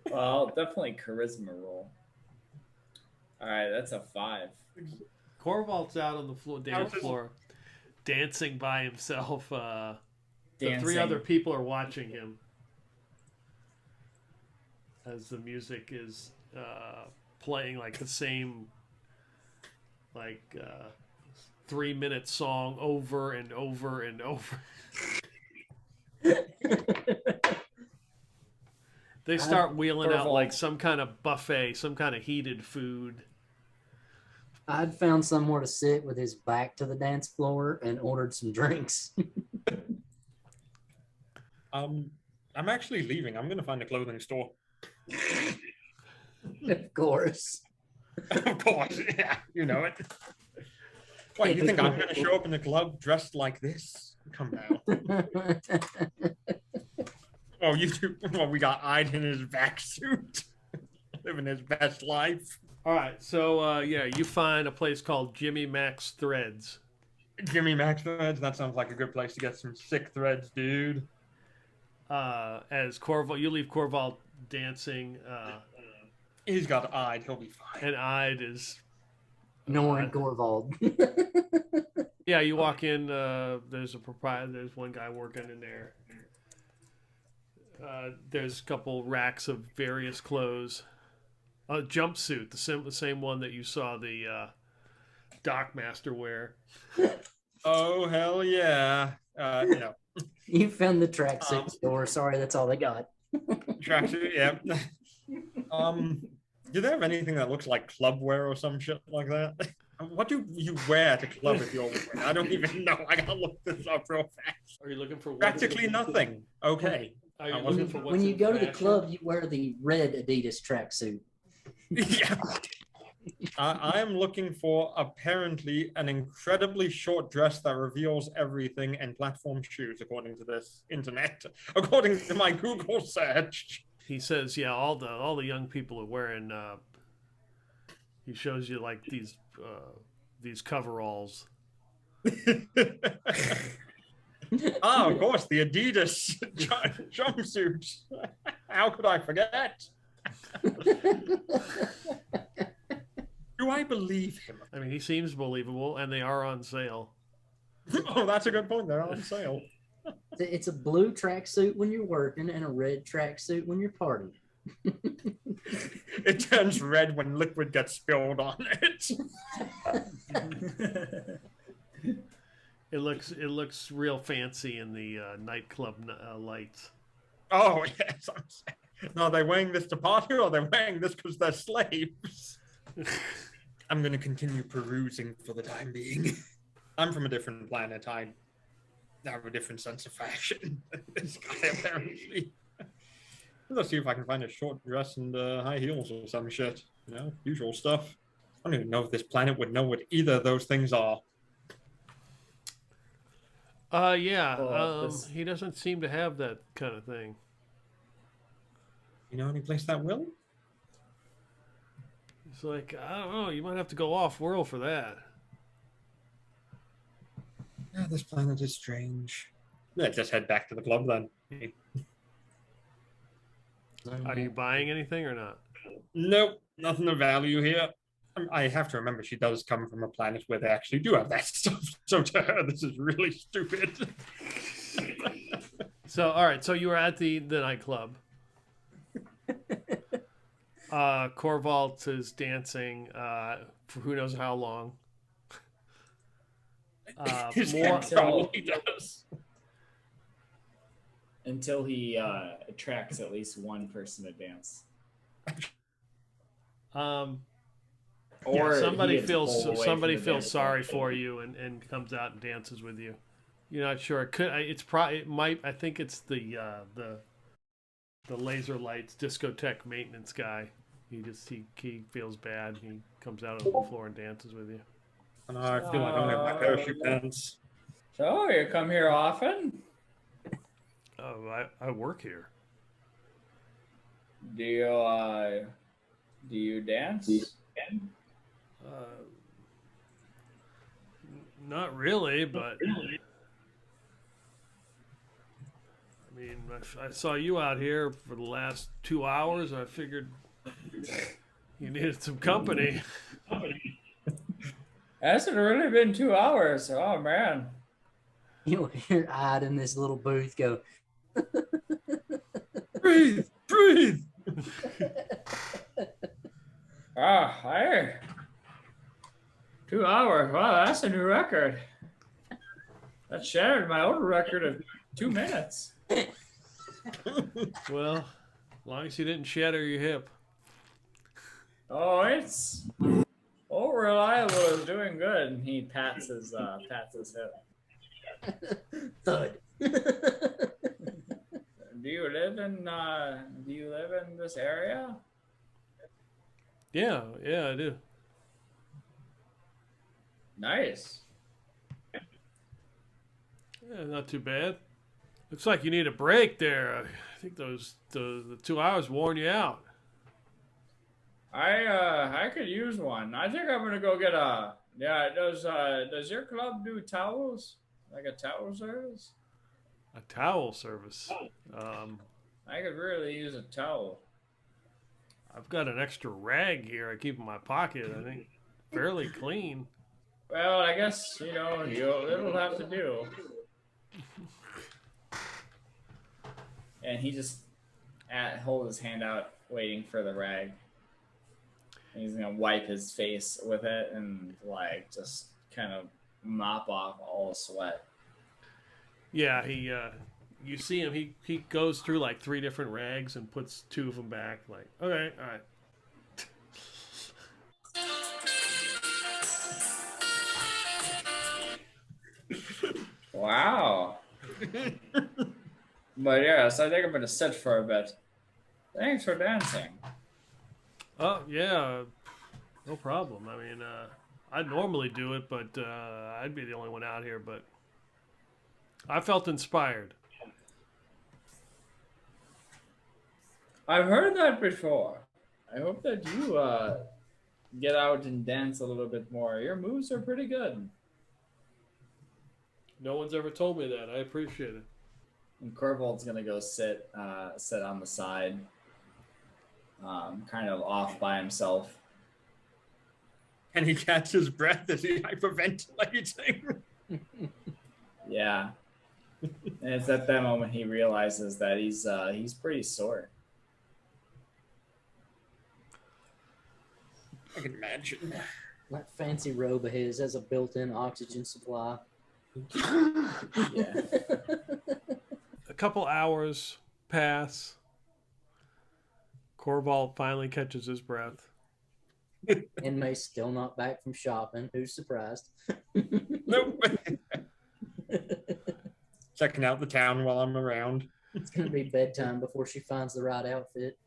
Well, definitely charisma roll. All right, that's a 5. Corval's out on the dance floor, dancing by himself. The 3 other people are watching him as the music is playing like the same 3-minute song over and over and over. They start wheeling out like some kind of buffet, some kind of heated food. I'd found somewhere to sit with his back to the dance floor and ordered some drinks. I'm actually leaving. I'm going to find a clothing store. Of course. Of course, yeah, you know it. What, you think I'm going to show up in the club dressed like this? Come down. Oh, you two, well, we got Ide in his vac suit, living his best life. All right, so yeah, you find a place called Jimmy Mac's Threads. Jimmy Mac's Threads? That sounds like a good place to get some sick threads, dude. As Corval, you leave Corval dancing. He's got Ide, he'll be fine. And Ide is... Ignoring Corval. Yeah, you walk in, there's a proprietor, there's one guy working in there. There's a couple racks of various clothes. A jumpsuit, the same one that you saw the Dockmaster wear. Oh, hell yeah. You know. You found the tracksuit store. Sorry, that's all they got. Tracksuit, yeah. Do they have anything that looks like club wear or some shit like that? What do you wear to club if you're wearing? I don't even know. I gotta look this up real fast. Are you looking for practically nothing? Okay. Are you looking for what's when you in go to the fashion? club, you wear the red Adidas tracksuit. Yeah. I'm looking for apparently an incredibly short dress that reveals everything and platform shoes, according to this internet, according to my Google search. He says, yeah, all the young people are wearing. He shows you like these coveralls. Ah, of course, the Adidas jumpsuits. How could I forget? Do I believe him? I mean, he seems believable, and they are on sale. Oh, that's a good point. They're on sale. It's a blue tracksuit when you're working and a red tracksuit when you're partying. It turns red when liquid gets spilled on it. It looks real fancy in the nightclub lights. Oh, yes. No, are they wearing this to party or are they wearing this because they're slaves? I'm going to continue perusing for the time being. I'm from a different planet. I have a different sense of fashion than this guy, apparently. Let's see if I can find a short dress and high heels or some shit. You know, usual stuff. I don't even know if this planet would know what either of those things are. Yeah. He doesn't seem to have that kind of thing. You know any place that will? It's like, I don't know, you might have to go off-world for that. Yeah, this planet is strange. Let's just head back to the club then. Are you buying anything or not? Nope, nothing of value here. I have to remember she does come from a planet where they actually do have that stuff. So to her, this is really stupid. So, all right. So you were at the nightclub. Corvalt is dancing for who knows how long. His More head probably does. Until he attracts at least one person to dance. Or somebody he gets pulled away from the dance sorry floor. for you and comes out and dances with you. You're not sure. It might. I think it's the laser lights discotheque maintenance guy. He feels bad. He comes out on the floor and dances with you. And I feel like I don't have my parachute pants. So you come here often? Oh, I work here. Do you dance? Not really, but I mean, I saw you out here for the last 2 hours. I figured you needed some company. Hasn't really been 2 hours. Oh man. You'll hear Ide in this little booth go, Breathe, breathe. Hey. 2 hours. Wow, that's a new record. That shattered my old record of 2 minutes. Well, as long as you didn't shatter your hip. Oh, it's Reliable is doing good. And he pats his hip. thud. Do you live in this area? Yeah, I do. Nice. Yeah, not too bad. Looks like you need a break there. I think the 2 hours worn you out. I could use one. I think I'm gonna go get a. Yeah, does your club do towels? Like a towel service? A towel service. I could really use a towel. I've got an extra rag here I keep in my pocket. I think fairly clean. Well, I guess it'll have to do. And he just hold his hand out, waiting for the rag. And he's gonna wipe his face with it and just kind of mop off all the sweat. Yeah, you see him. He goes through like 3 different rags and puts 2 of them back. Like, okay, all right. Wow. But yes, I think I'm gonna sit for a bit. Thanks for dancing. Oh yeah, no problem. I mean, I'd normally do it, but I'd be the only one out here. But I felt inspired. I've heard that before. I hope that you get out and dance a little bit more. Your moves are pretty good. No one's ever told me that. I appreciate it. And Corval's gonna go sit on the side, kind of off by himself. And he catches his breath as he hyperventilating. Yeah. And it's at that moment he realizes that he's pretty sore. I can imagine. That fancy robe of his has a built-in oxygen supply. Yeah. A couple hours pass. Corval finally catches his breath. Inmate's still not back from shopping. Who's surprised? Nope. Checking out the town while I'm around. It's going to be bedtime before she finds the right outfit.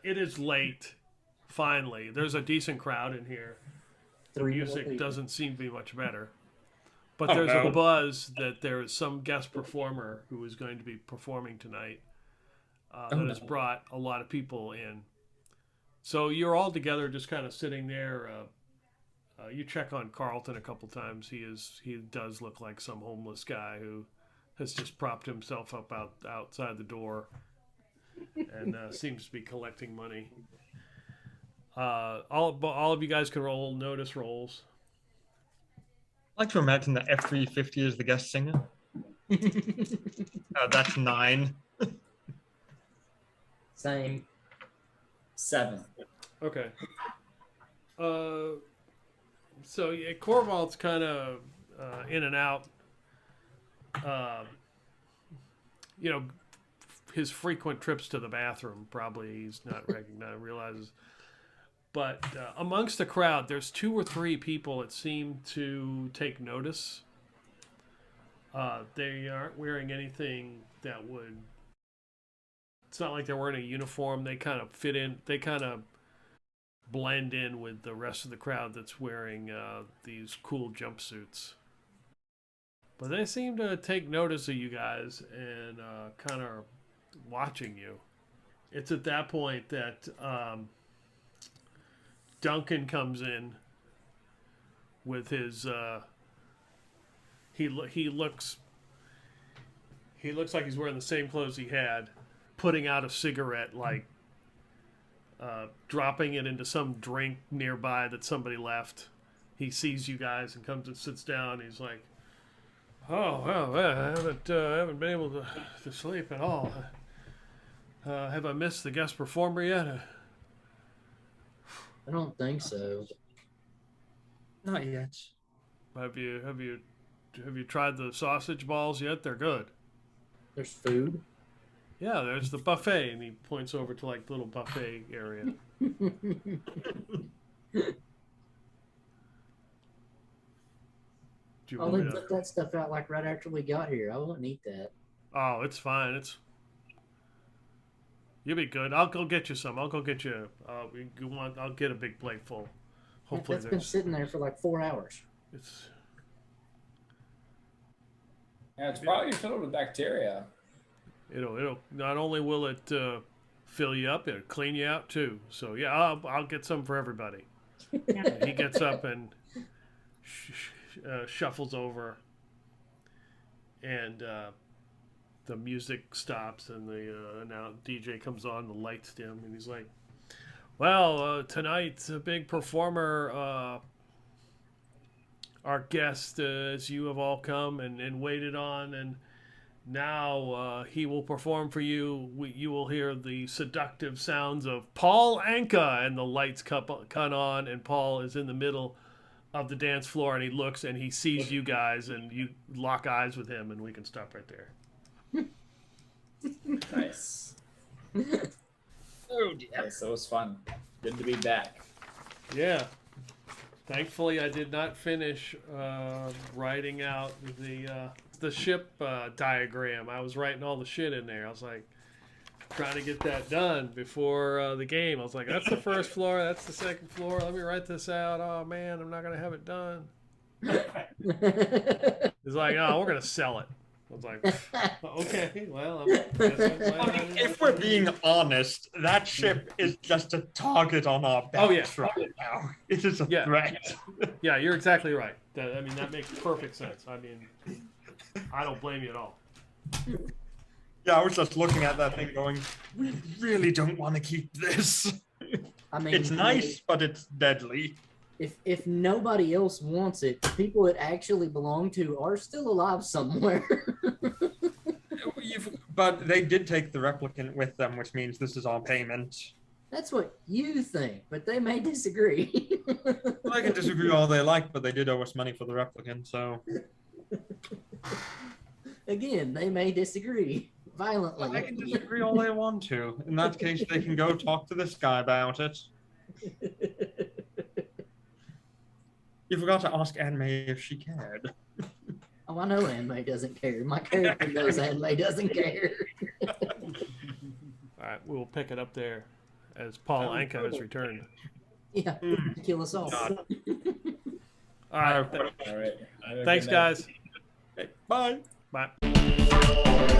It is late. Finally, there's a decent crowd in here. The music doesn't seem to be much better. But there's a buzz that there is some guest performer who is going to be performing tonight that has brought a lot of people in. So you're all together just kind of sitting there. You check on Carlton a couple times. He does look like some homeless guy who has just propped himself up outside the door and seems to be collecting money. All of you guys can roll notice rolls. I like to imagine that F-350 is the guest singer. That's 9. Same. 7. Okay. So yeah, Corval's kind of in and out. His frequent trips to the bathroom probably he's not realizes. But amongst the crowd, there's 2 or 3 people that seem to take notice. They aren't wearing anything that would... It's not like they're wearing a uniform. They kind of fit in. They kind of blend in with the rest of the crowd that's wearing these cool jumpsuits. But they seem to take notice of you guys and kind of watching you. It's at that point that... Duncan comes in with his he looks like he's wearing the same clothes he had, putting out a cigarette, like dropping it into some drink nearby that somebody left. He sees you guys and comes and sits down. He's like, "Oh well, I haven't been able to sleep at all. Have I missed the guest performer yet?" I don't think so. Not yet. Have you tried the sausage balls yet? They're good. There's food. Yeah, there's the buffet, and he points over to like the little buffet area. Oh, they put that stuff out like right after we got here. I wouldn't eat that. Oh, it's fine. You'll be good. I'll go get you some. I'll go get you. I'll get a big plate full. Hopefully, that's been sitting there for like 4 hours. It's probably filled with bacteria. It'll not only will it fill you up, it'll clean you out too. So yeah, I'll get some for everybody. He gets up and shuffles over, and the music stops, and the now DJ comes on, the lights dim, and he's like, "Well, tonight's a big performer. Our guest, as you have all come and waited on, and now he will perform for you. You will hear the seductive sounds of Paul Anka," and the lights cut on, and Paul is in the middle of the dance floor, and he looks and he sees you guys, and you lock eyes with him, and we can stop right there. Nice. Oh dear. Nice. That was fun. Good to be back. Yeah. Thankfully, I did not finish writing out the ship diagram. I was writing all the shit in there. I was like trying to get that done before the game. I was like, that's the first floor, that's the second floor. Let me write this out. Oh man, I'm not gonna have it done. It's like, oh, we're gonna sell it. I was like, okay, well, if we're being honest, that ship is just a target on our backs right now. It is a threat. Yeah, you're exactly right. That makes perfect sense. I mean, I don't blame you at all. Yeah, I was just looking at that thing going, we really don't want to keep this. I mean, It's nice, but it's deadly. If nobody else wants it, the people it actually belong to are still alive somewhere. But they did take the replicant with them, which means this is all payment. That's what you think, but they may disagree. Well, they can disagree all they like, but they did owe us money for the replicant, so. Again, they may disagree violently. Well, they can disagree all they want to. In that case, they can go talk to this guy about it. You forgot to ask Anne May if she cared. Oh, I know Anne May doesn't care. My character knows Anne May doesn't care. All right, we'll pick it up there as Paul Anka has returned. Yeah, kill us all. All right. All right. Have a Thanks, good night. guys. Okay, bye. Bye.